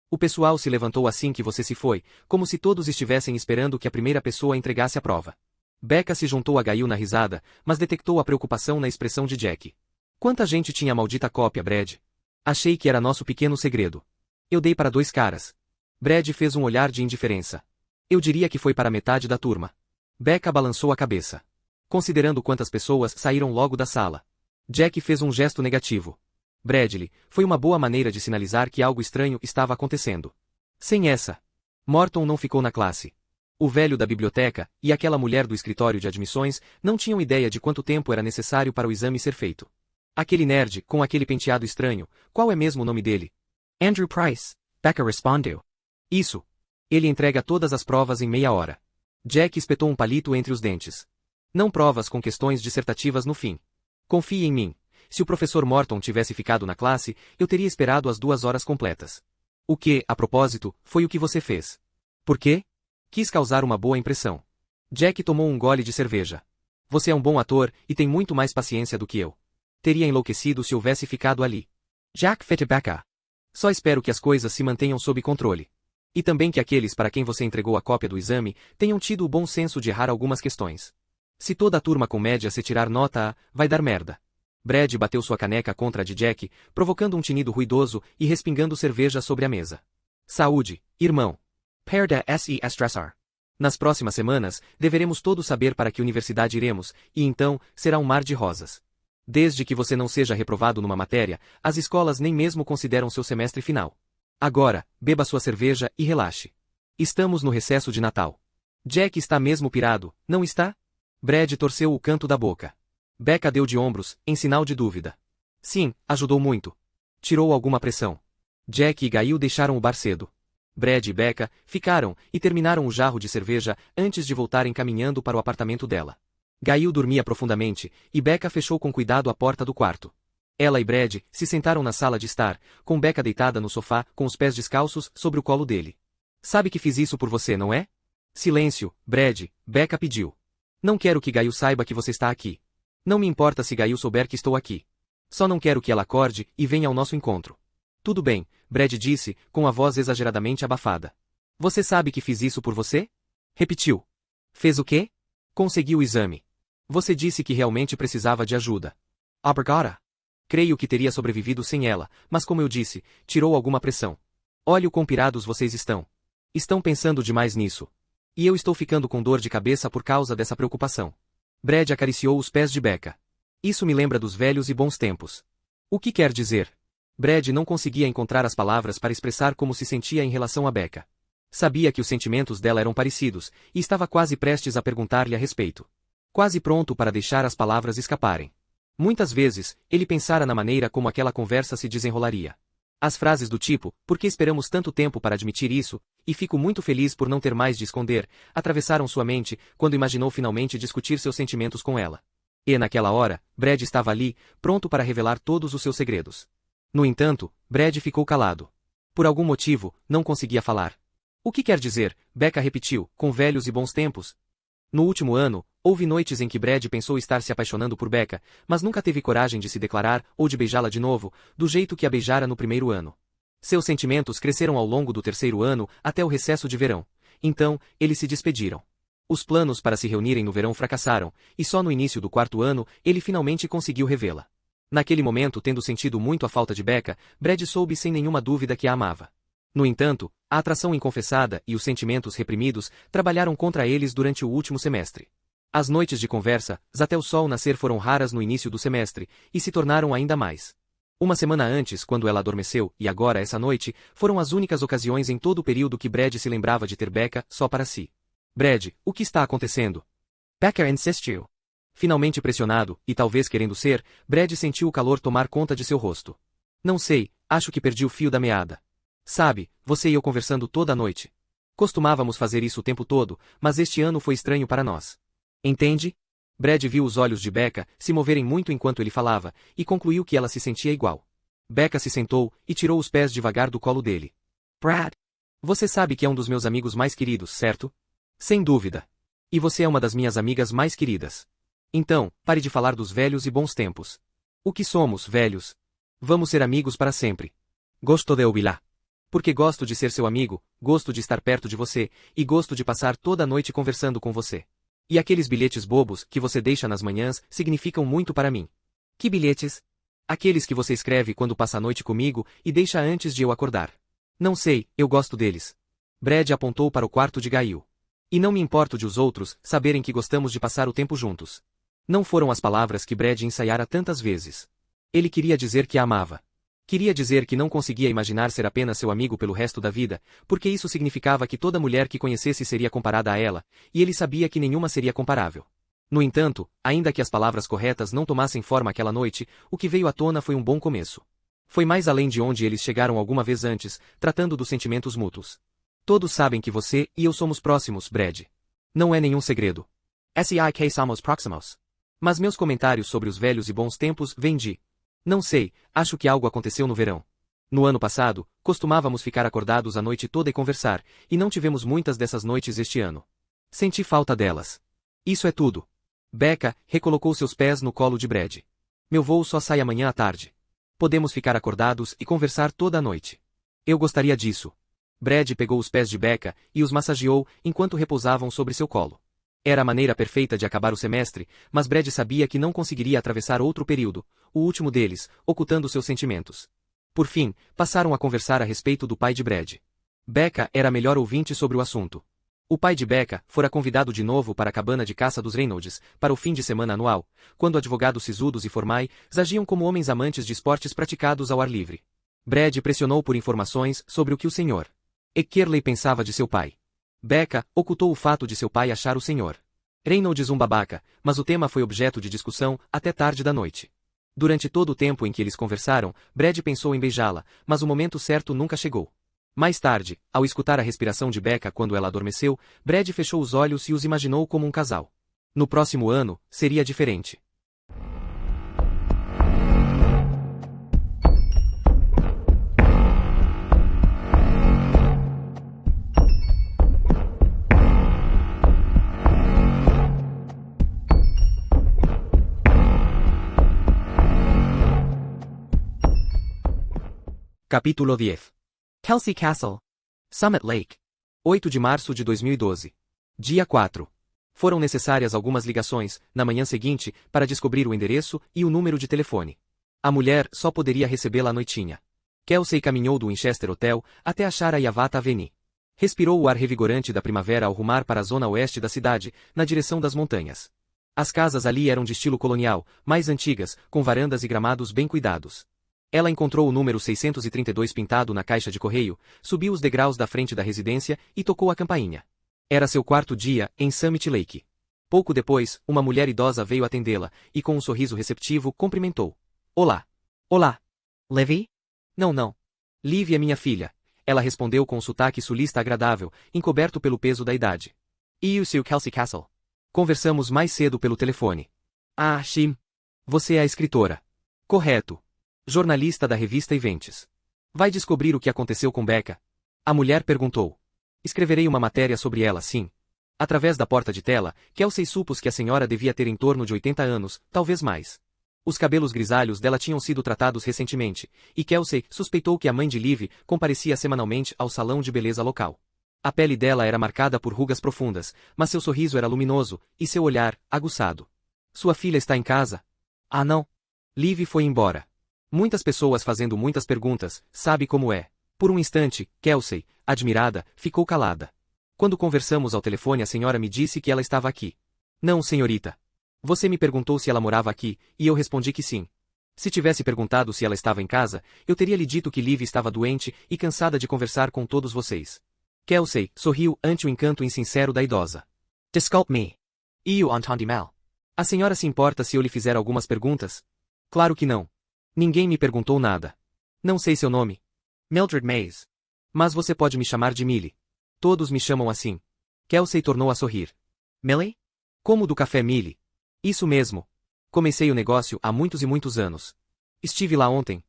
O pessoal se levantou assim que você se foi, como se todos estivessem esperando que a primeira pessoa entregasse a prova. Becca se juntou a Gail na risada, mas detectou a preocupação na expressão de Jack. Quanta gente tinha a maldita cópia, Brad? Achei que era nosso pequeno segredo. Eu dei para 2 caras. Brad fez um olhar de indiferença. Eu diria que foi para metade da turma. Becca balançou a cabeça. Considerando quantas pessoas saíram logo da sala. Jack fez um gesto negativo. Bradley, foi uma boa maneira de sinalizar que algo estranho estava acontecendo. Sem essa. Morton não ficou na classe. O velho da biblioteca e aquela mulher do escritório de admissões não tinham ideia de quanto tempo era necessário para o exame ser feito. Aquele nerd, com aquele penteado estranho, qual é mesmo o nome dele? Andrew Price, Becca respondeu. Isso. Ele entrega todas as provas em meia hora. Jack espetou um palito entre os dentes. Não provas com questões dissertativas no fim. Confie em mim. Se o professor Morton tivesse ficado na classe, eu teria esperado as 2 horas completas. O que, a propósito, foi o que você fez. Por quê? Quis causar uma boa impressão. Jack tomou um gole de cerveja. Você é um bom ator e tem muito mais paciência do que eu. Teria enlouquecido se houvesse ficado ali. Jack Becca. Só espero que as coisas se mantenham sob controle. E também que aqueles para quem você entregou a cópia do exame tenham tido o bom senso de errar algumas questões. Se toda a turma com média se tirar nota A, vai dar merda. Brad bateu sua caneca contra a de Jack, provocando um tinido ruidoso e respingando cerveja sobre a mesa. Saúde, irmão. Perda se estressar. Nas próximas semanas, deveremos todos saber para que universidade iremos, e então, será um mar de rosas. Desde que você não seja reprovado numa matéria, as escolas nem mesmo consideram seu semestre final. Agora, beba sua cerveja e relaxe. Estamos no recesso de Natal. Jack está mesmo pirado, não está? Brad torceu o canto da boca. Becca deu de ombros, em sinal de dúvida. Sim, ajudou muito. Tirou alguma pressão. Jack e Gail deixaram o bar cedo. Brad e Becca ficaram e terminaram o jarro de cerveja antes de voltarem caminhando para o apartamento dela. Gail dormia profundamente, e Becca fechou com cuidado a porta do quarto. Ela e Brad se sentaram na sala de estar, com Becca deitada no sofá com os pés descalços sobre o colo dele. Sabe que fiz isso por você, não é? Silêncio, Brad, Becca pediu. Não quero que Gail saiba que você está aqui. Não me importa se Gail souber que estou aqui. Só não quero que ela acorde e venha ao nosso encontro. Tudo bem, Brad disse, com a voz exageradamente abafada. Você sabe que fiz isso por você? Repetiu. Fez o quê? Consegui o exame. Você disse que realmente precisava de ajuda. Obrigada. Creio que teria sobrevivido sem ela, mas como eu disse, tirou alguma pressão. Olhe o quão pirados vocês estão. Estão pensando demais nisso. E eu estou ficando com dor de cabeça por causa dessa preocupação. Brad acariciou os pés de Becca. Isso me lembra dos velhos e bons tempos. O que quer dizer? Brad não conseguia encontrar as palavras para expressar como se sentia em relação a Becca. Sabia que os sentimentos dela eram parecidos, e estava quase prestes a perguntar-lhe a respeito. Quase pronto para deixar as palavras escaparem. Muitas vezes, ele pensara na maneira como aquela conversa se desenrolaria. As frases do tipo, por que esperamos tanto tempo para admitir isso, e fico muito feliz por não ter mais de esconder, atravessaram sua mente, quando imaginou finalmente discutir seus sentimentos com ela. E naquela hora, Brad estava ali, pronto para revelar todos os seus segredos. No entanto, Brad ficou calado. Por algum motivo, não conseguia falar. O que quer dizer? Becca repetiu, com velhos e bons tempos. No último ano, houve noites em que Brad pensou estar se apaixonando por Becca, mas nunca teve coragem de se declarar ou de beijá-la de novo, do jeito que a beijara no primeiro ano. Seus sentimentos cresceram ao longo do terceiro ano até o recesso de verão. Então, eles se despediram. Os planos para se reunirem no verão fracassaram, e só no início do quarto ano, ele finalmente conseguiu revê-la. Naquele momento, tendo sentido muito a falta de Becca, Brad soube sem nenhuma dúvida que a amava. No entanto, a atração inconfessada e os sentimentos reprimidos trabalharam contra eles durante o último semestre. As noites de conversa, até o sol nascer foram raras no início do semestre, e se tornaram ainda mais. Uma semana antes, quando ela adormeceu, e agora essa noite, foram as únicas ocasiões em todo o período que Brad se lembrava de ter Becca só para si. Brad, o que está acontecendo? Becca insistiu. Finalmente pressionado, e talvez querendo ser, Brad sentiu o calor tomar conta de seu rosto. Não sei, acho que perdi o fio da meada. Sabe, você e eu conversando toda a noite. Costumávamos fazer isso o tempo todo, mas este ano foi estranho para nós. Entende? Brad viu os olhos de Becca se moverem muito enquanto ele falava, e concluiu que ela se sentia igual. Becca se sentou e tirou os pés devagar do colo dele. Brad, você sabe que é um dos meus amigos mais queridos, certo? Sem dúvida. E você é uma das minhas amigas mais queridas. Então, pare de falar dos velhos e bons tempos. O que somos, velhos? Vamos ser amigos para sempre. Gosto de ouvi-la. Porque gosto de ser seu amigo, gosto de estar perto de você, e gosto de passar toda a noite conversando com você. E aqueles bilhetes bobos que você deixa nas manhãs significam muito para mim. Que bilhetes? Aqueles que você escreve quando passa a noite comigo e deixa antes de eu acordar. Não sei, eu gosto deles. Brad apontou para o quarto de Gail. E não me importo de os outros saberem que gostamos de passar o tempo juntos. Não foram as palavras que Brad ensaiara tantas vezes. Ele queria dizer que a amava. Queria dizer que não conseguia imaginar ser apenas seu amigo pelo resto da vida, porque isso significava que toda mulher que conhecesse seria comparada a ela, e ele sabia que nenhuma seria comparável. No entanto, ainda que as palavras corretas não tomassem forma aquela noite, o que veio à tona foi um bom começo. Foi mais além de onde eles chegaram alguma vez antes, tratando dos sentimentos mútuos. Todos sabem que você e eu somos próximos, Brad. Não é nenhum segredo. S.I.K. somos próximos. Mas meus comentários sobre os velhos e bons tempos vêm de... Não sei, acho que algo aconteceu no verão. No ano passado, costumávamos ficar acordados a noite toda e conversar, e não tivemos muitas dessas noites este ano. Senti falta delas. Isso é tudo. Becca recolocou seus pés no colo de Brad. Meu voo só sai amanhã à tarde. Podemos ficar acordados e conversar toda a noite. Eu gostaria disso. Brad pegou os pés de Becca e os massageou enquanto repousavam sobre seu colo. Era a maneira perfeita de acabar o semestre, mas Brad sabia que não conseguiria atravessar outro período, o último deles, ocultando seus sentimentos. Por fim, passaram a conversar a respeito do pai de Brad. Becca era a melhor ouvinte sobre o assunto. O pai de Becca fora convidado de novo para a cabana de caça dos Reynolds, para o fim de semana anual, quando advogados sisudos e formais agiam como homens amantes de esportes praticados ao ar livre. Brad pressionou por informações sobre o que o Sr. Eckerley pensava de seu pai. Becca ocultou o fato de seu pai achar o Sr. Reynolds um babaca, mas o tema foi objeto de discussão até tarde da noite. Durante todo o tempo em que eles conversaram, Brad pensou em beijá-la, mas o momento certo nunca chegou. Mais tarde, ao escutar a respiração de Becca quando ela adormeceu, Brad fechou os olhos e os imaginou como um casal. No próximo ano, seria diferente. Capítulo 10. Kelsey Castle. Summit Lake. 8 de março de 2012. Dia 4. Foram necessárias algumas ligações, na manhã seguinte, para descobrir o endereço e o número de telefone. A mulher só poderia recebê-la à noitinha. Kelsey caminhou do Winchester Hotel até achar a Yavata Avenue. Respirou o ar revigorante da primavera ao rumar para a zona oeste da cidade, na direção das montanhas. As casas ali eram de estilo colonial, mais antigas, com varandas e gramados bem cuidados. Ela encontrou o número 632 pintado na caixa de correio, subiu os degraus da frente da residência e tocou a campainha. Era seu quarto dia, em Summit Lake. Pouco depois, uma mulher idosa veio atendê-la, e com um sorriso receptivo, cumprimentou. Olá. Olá. Livy? Não. Liv é minha filha. Ela respondeu com um sotaque sulista agradável, encoberto pelo peso da idade. E o Sr. Kelsey Castle? Conversamos mais cedo pelo telefone. Ah, sim. Você é a escritora. Correto. Jornalista da revista Events. Vai descobrir o que aconteceu com Becca? A mulher perguntou. Escreverei uma matéria sobre ela, sim. Através da porta de tela, Kelsey supôs que a senhora devia ter em torno de 80 anos, talvez mais. Os cabelos grisalhos dela tinham sido tratados recentemente, e Kelsey suspeitou que a mãe de Liv comparecia semanalmente ao salão de beleza local. A pele dela era marcada por rugas profundas, mas seu sorriso era luminoso, e seu olhar, aguçado. Sua filha está em casa? Ah, não. Liv foi embora. Muitas pessoas fazendo muitas perguntas, sabe como é. Por um instante, Kelsey, admirada, ficou calada. Quando conversamos ao telefone a senhora me disse que ela estava aqui. Não, senhorita. Você me perguntou se ela morava aqui, e eu respondi que sim. Se tivesse perguntado se ela estava em casa, eu teria lhe dito que Liv estava doente e cansada de conversar com todos vocês. Kelsey sorriu ante o encanto insincero da idosa. Desculpe-me. Eu entendi mal. A senhora se importa se eu lhe fizer algumas perguntas? Claro que não. Ninguém me perguntou nada. Não sei seu nome. Mildred Mays. Mas você pode me chamar de Millie. Todos me chamam assim. Kelsey tornou a sorrir. Millie? Como do café Millie. Isso mesmo. Comecei o negócio há muitos e muitos anos. Estive lá ontem.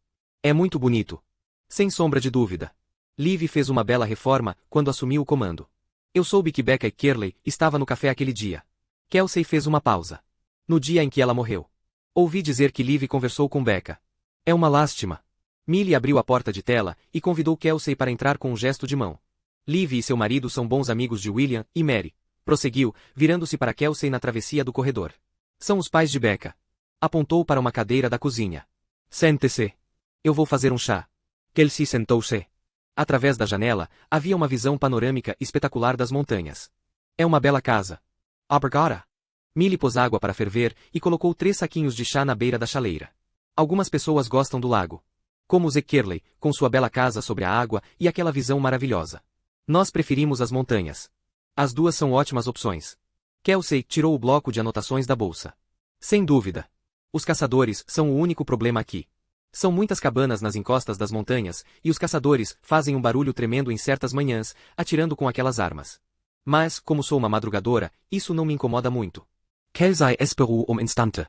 É muito bonito. Sem sombra de dúvida. Liv fez uma bela reforma quando assumiu o comando. Eu soube que Becca Eckerley estava no café aquele dia. Kelsey fez uma pausa. No dia em que ela morreu. Ouvi dizer que Liv conversou com Becca. É uma lástima. Millie abriu a porta de tela e convidou Kelsey para entrar com um gesto de mão. Liv e seu marido são bons amigos de William e Mary. Prosseguiu, virando-se para Kelsey na travessia do corredor. São os pais de Becca. Apontou para uma cadeira da cozinha. Sente-se. Eu vou fazer um chá. Kelsey sentou-se. Através da janela, havia uma visão panorâmica espetacular das montanhas. É uma bela casa. Obrigada. Millie pôs água para ferver e colocou 3 saquinhos de chá na beira da chaleira. Algumas pessoas gostam do lago. Como os Eckerley, com sua bela casa sobre a água e aquela visão maravilhosa. Nós preferimos as montanhas. As duas são ótimas opções. Kelsey tirou o bloco de anotações da bolsa. Sem dúvida. Os caçadores são o único problema aqui. São muitas cabanas nas encostas das montanhas, e os caçadores fazem um barulho tremendo em certas manhãs, atirando com aquelas armas. Mas, como sou uma madrugadora, isso não me incomoda muito. Kelsey esperou instante.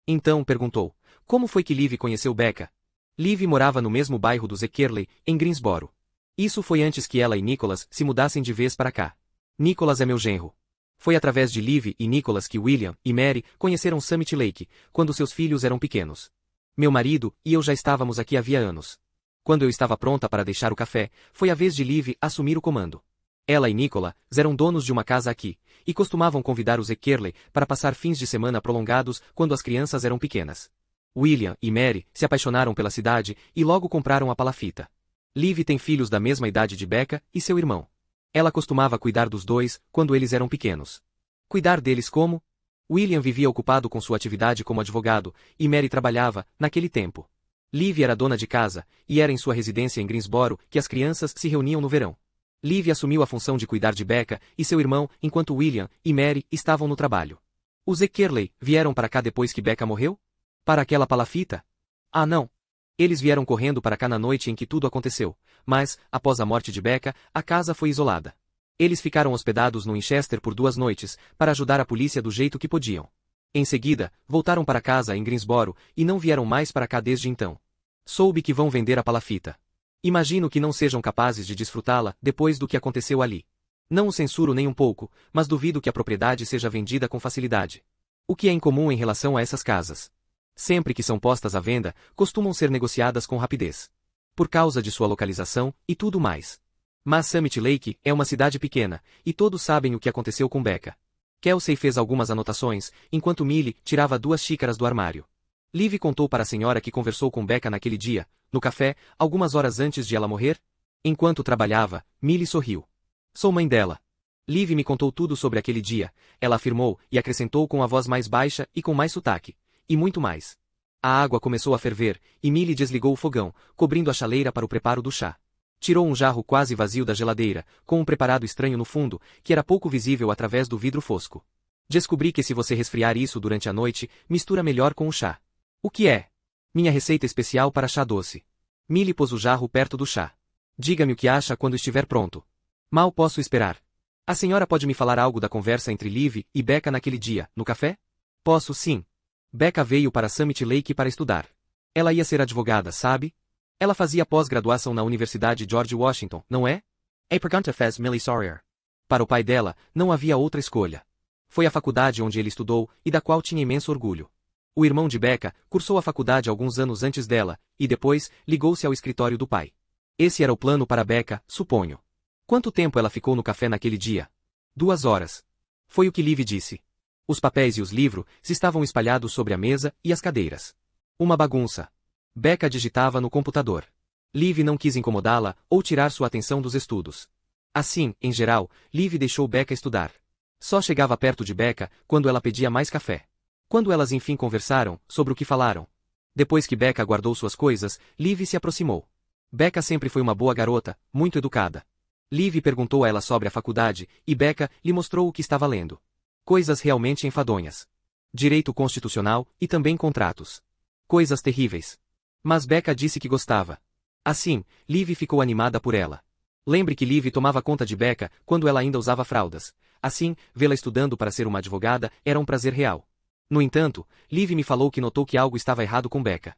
Então perguntou, como foi que Liv conheceu Becca? Liv morava no mesmo bairro dos Eckerley, em Greensboro. Isso foi antes que ela e Nicholas se mudassem de vez para cá. Nicholas é meu genro. Foi através de Liv e Nicholas que William e Mary conheceram Summit Lake, quando seus filhos eram pequenos. Meu marido e eu já estávamos aqui havia anos. Quando eu estava pronta para deixar o café, foi a vez de Liv assumir o comando. Ela e Nicola eram donos de uma casa aqui, e costumavam convidar os Eckerley para passar fins de semana prolongados quando as crianças eram pequenas. William e Mary se apaixonaram pela cidade e logo compraram a palafita. Liv tem filhos da mesma idade de Becca e seu irmão. Ela costumava cuidar dos dois quando eles eram pequenos. Cuidar deles como? William vivia ocupado com sua atividade como advogado, e Mary trabalhava, naquele tempo. Liv era dona de casa, e era em sua residência em Greensboro que as crianças se reuniam no verão. Liv assumiu a função de cuidar de Becca e seu irmão enquanto William e Mary estavam no trabalho. Os Eckerley vieram para cá depois que Becca morreu? Para aquela palafita? Ah não. Eles vieram correndo para cá na noite em que tudo aconteceu, mas, após a morte de Becca, a casa foi isolada. Eles ficaram hospedados no Winchester por 2 noites, para ajudar a polícia do jeito que podiam. Em seguida, voltaram para casa em Greensboro e não vieram mais para cá desde então. Soube que vão vender a palafita. Imagino que não sejam capazes de desfrutá-la depois do que aconteceu ali. Não o censuro nem um pouco, mas duvido que a propriedade seja vendida com facilidade. O que é incomum em relação a essas casas? Sempre que são postas à venda, costumam ser negociadas com rapidez. Por causa de sua localização e tudo mais. Mas Summit Lake é uma cidade pequena, e todos sabem o que aconteceu com Becca. Kelsey fez algumas anotações, enquanto Millie tirava 2 xícaras do armário. Liv contou para a senhora que conversou com Becca naquele dia, no café, algumas horas antes de ela morrer? Enquanto trabalhava, Millie sorriu. Sou mãe dela. Liv me contou tudo sobre aquele dia, ela afirmou e acrescentou com a voz mais baixa e com mais sotaque. E muito mais. A água começou a ferver, e Millie desligou o fogão, cobrindo a chaleira para o preparo do chá. Tirou um jarro quase vazio da geladeira, com um preparado estranho no fundo, que era pouco visível através do vidro fosco. Descobri que se você resfriar isso durante a noite, mistura melhor com o chá. O que é? Minha receita especial para chá doce. Millie pôs o jarro perto do chá. Diga-me o que acha quando estiver pronto. Mal posso esperar. A senhora pode me falar algo da conversa entre Liv e Becca naquele dia, no café? Posso sim. Becca veio para Summit Lake para estudar. Ela ia ser advogada, sabe? Ela fazia pós-graduação na Universidade George Washington, não é? A pergunta fez Millie Sawyer. Para o pai dela, não havia outra escolha. Foi a faculdade onde ele estudou e da qual tinha imenso orgulho. O irmão de Becca cursou a faculdade alguns anos antes dela, e depois, ligou-se ao escritório do pai. Esse era o plano para Becca, suponho. Quanto tempo ela ficou no café naquele dia? 2 horas. Foi o que Liv disse. Os papéis e os livros estavam espalhados sobre a mesa e as cadeiras. Uma bagunça. Becca digitava no computador. Liv não quis incomodá-la ou tirar sua atenção dos estudos. Assim, em geral, Liv deixou Becca estudar. Só chegava perto de Becca quando ela pedia mais café. Quando elas enfim conversaram, sobre o que falaram. Depois que Becca guardou suas coisas, Liv se aproximou. Becca sempre foi uma boa garota, muito educada. Liv perguntou a ela sobre a faculdade, e Becca lhe mostrou o que estava lendo. Coisas realmente enfadonhas. Direito constitucional e também contratos. Coisas terríveis. Mas Becca disse que gostava. Assim, Liv ficou animada por ela. Lembre que Liv tomava conta de Becca quando ela ainda usava fraldas. Assim, vê-la estudando para ser uma advogada era um prazer real. No entanto, Liv me falou que notou que algo estava errado com Becca.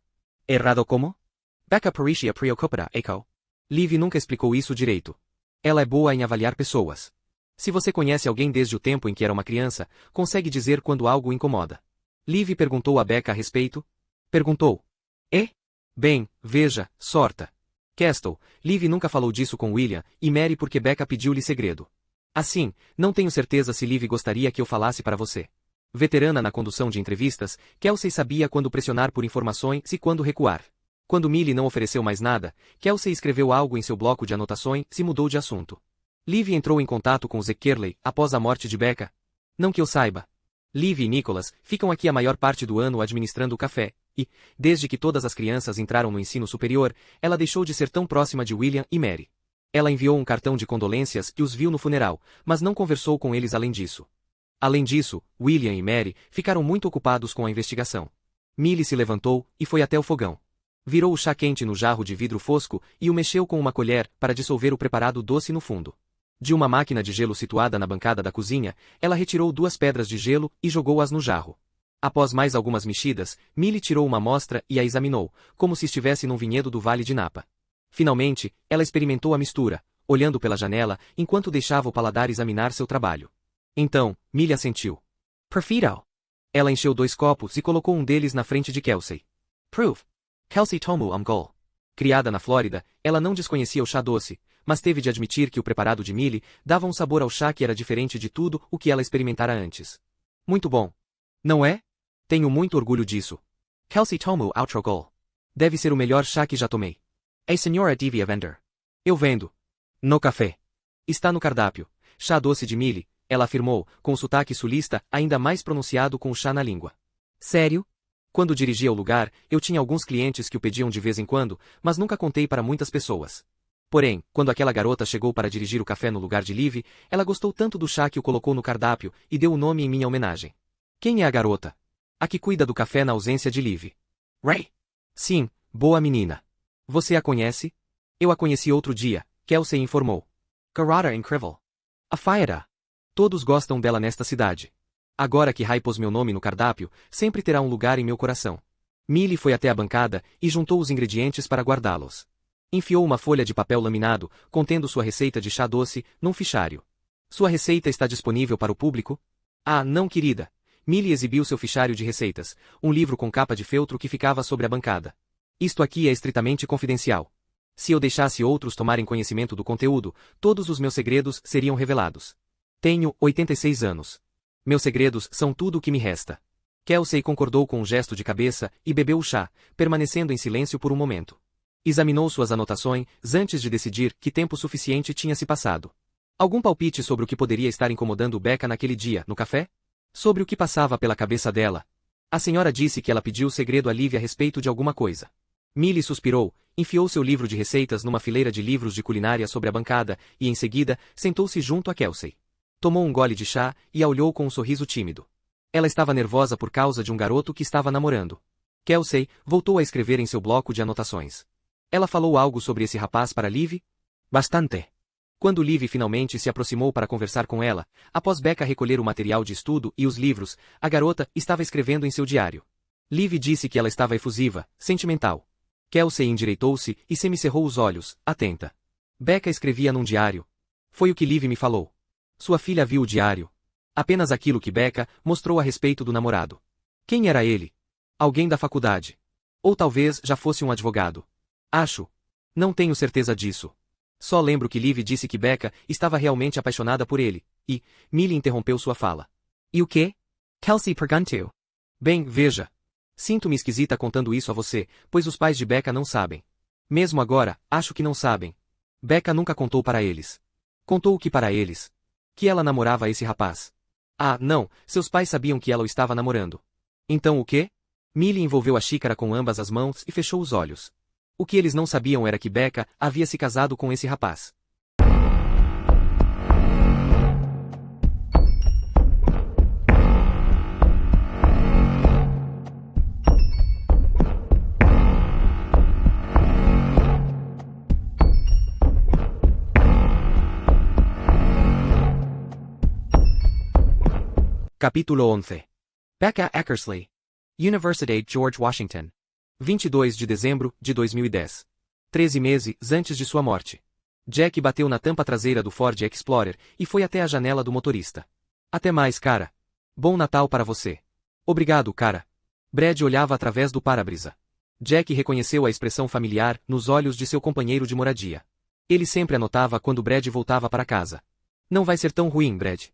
Errado como? Becca parecia preocupada, Echo. Liv nunca explicou isso direito. Ela é boa em avaliar pessoas. Se você conhece alguém desde o tempo em que era uma criança, consegue dizer quando algo o incomoda. Liv perguntou a Becca a respeito. Perguntou. Bem, veja, sorta. Castle, Liv nunca falou disso com William e Mary porque Becca pediu-lhe segredo. Assim, não tenho certeza se Liv gostaria que eu falasse para você. Veterana na condução de entrevistas, Kelsey sabia quando pressionar por informações e quando recuar. Quando Millie não ofereceu mais nada, Kelsey escreveu algo em seu bloco de anotações e mudou de assunto. Liv entrou em contato com os Eckerley após a morte de Becca. Não que eu saiba. Liv e Nicholas ficam aqui a maior parte do ano administrando o café, e, desde que todas as crianças entraram no ensino superior, ela deixou de ser tão próxima de William e Mary. Ela enviou um cartão de condolências e os viu no funeral, mas não conversou com eles além disso. Além disso, William e Mary ficaram muito ocupados com a investigação. Millie se levantou e foi até o fogão. Virou o chá quente no jarro de vidro fosco e o mexeu com uma colher para dissolver o preparado doce no fundo. De uma máquina de gelo situada na bancada da cozinha, ela retirou 2 pedras de gelo e jogou-as no jarro. Após mais algumas mexidas, Millie tirou uma amostra e a examinou, como se estivesse num vinhedo do Vale de Napa. Finalmente, ela experimentou a mistura, olhando pela janela enquanto deixava o paladar examinar seu trabalho. Então, Millie assentiu. Perfeito. Ela encheu 2 copos e colocou um deles na frente de Kelsey. Prove. Kelsey Tomu Gol. Criada na Flórida, ela não desconhecia o chá doce, mas teve de admitir que o preparado de Millie dava um sabor ao chá que era diferente de tudo o que ela experimentara antes. Muito bom. Não é? Tenho muito orgulho disso. Kelsey Tomu Outrogol. Deve ser o melhor chá que já tomei. A senhora devia vender. Eu vendo. No café. Está no cardápio. Chá doce de Millie, ela afirmou, com o sotaque sulista ainda mais pronunciado com o chá na língua. Sério? Quando dirigia ao lugar, eu tinha alguns clientes que o pediam de vez em quando, mas nunca contei para muitas pessoas. Porém, quando aquela garota chegou para dirigir o café no lugar de Liv, ela gostou tanto do chá que o colocou no cardápio e deu o nome em minha homenagem. Quem é a garota? A que cuida do café na ausência de Liv. Ray. Sim, boa menina. Você a conhece? Eu a conheci outro dia, Kelsey informou. Garota incrível. A Faira. Todos gostam dela nesta cidade. Agora que Rai pôs meu nome no cardápio, sempre terá um lugar em meu coração. Millie foi até a bancada e juntou os ingredientes para guardá-los. Enfiou uma folha de papel laminado, contendo sua receita de chá doce, num fichário. Sua receita está disponível para o público? Ah, não, querida. Millie exibiu seu fichário de receitas, um livro com capa de feltro que ficava sobre a bancada. Isto aqui é estritamente confidencial. Se eu deixasse outros tomarem conhecimento do conteúdo, todos os meus segredos seriam revelados. Tenho 86 anos. Meus segredos são tudo o que me resta. Kelsey concordou com um gesto de cabeça e bebeu o chá, permanecendo em silêncio por um momento. Examinou suas anotações antes de decidir que tempo suficiente tinha se passado. Algum palpite sobre o que poderia estar incomodando Becca naquele dia, no café? Sobre o que passava pela cabeça dela? A senhora disse que ela pediu segredo a Liv a respeito de alguma coisa. Millie suspirou, enfiou seu livro de receitas numa fileira de livros de culinária sobre a bancada e, em seguida, sentou-se junto a Kelsey. Tomou um gole de chá e a olhou com um sorriso tímido. Ela estava nervosa por causa de um garoto que estava namorando. Kelsey voltou a escrever em seu bloco de anotações. Ela falou algo sobre esse rapaz para Liv? Bastante. Quando Liv finalmente se aproximou para conversar com ela, após Becca recolher o material de estudo e os livros, a garota estava escrevendo em seu diário. Liv disse que ela estava efusiva, sentimental. Kelsey endireitou-se e semicerrou os olhos, atenta. Becca escrevia num diário. Foi o que Liv me falou. Sua filha viu o diário. Apenas aquilo que Becca mostrou a respeito do namorado. Quem era ele? Alguém da faculdade. Ou talvez já fosse um advogado. Acho. Não tenho certeza disso. Só lembro que Liv disse que Becca estava realmente apaixonada por ele, e Millie interrompeu sua fala. E o quê? Kelsey perguntou. Bem, veja. Sinto-me esquisita contando isso a você, pois os pais de Becca não sabem. Mesmo agora, acho que não sabem. Becca nunca contou para eles. Contou o que para eles? Que ela namorava esse rapaz. Ah, não, seus pais sabiam que ela o estava namorando. Então o quê? Millie envolveu a xícara com ambas as mãos e fechou os olhos. O que eles não sabiam era que Becca havia se casado com esse rapaz. Capítulo 11. Becca Eckersley. University George Washington. 22 de dezembro de 2010. 13 meses antes de sua morte. Jack bateu na tampa traseira do Ford Explorer e foi até a janela do motorista. Até mais, cara. Bom Natal para você. Obrigado, cara. Brad olhava através do para-brisa. Jack reconheceu a expressão familiar nos olhos de seu companheiro de moradia. Ele sempre anotava quando Brad voltava para casa. Não vai ser tão ruim, Brad.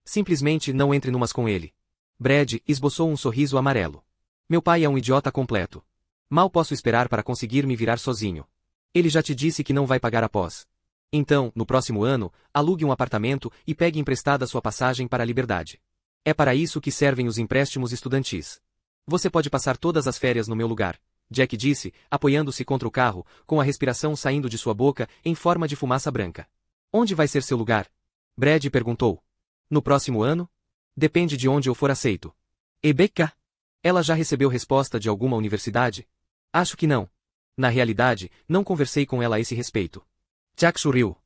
Simplesmente não entre numas com ele. Brad esboçou um sorriso amarelo. Meu pai é um idiota completo. Mal posso esperar para conseguir me virar sozinho. Ele já te disse que não vai pagar após. Então, no próximo ano, alugue um apartamento e pegue emprestada sua passagem para a liberdade. É para isso que servem os empréstimos estudantis. Você pode passar todas as férias no meu lugar, Jack disse, apoiando-se contra o carro, com a respiração saindo de sua boca em forma de fumaça branca. Onde vai ser seu lugar? Brad perguntou. No próximo ano? Depende de onde eu for aceito. E Becca? Ela já recebeu resposta de alguma universidade? Acho que não. Na realidade, não conversei com ela a esse respeito. Jack sorriu.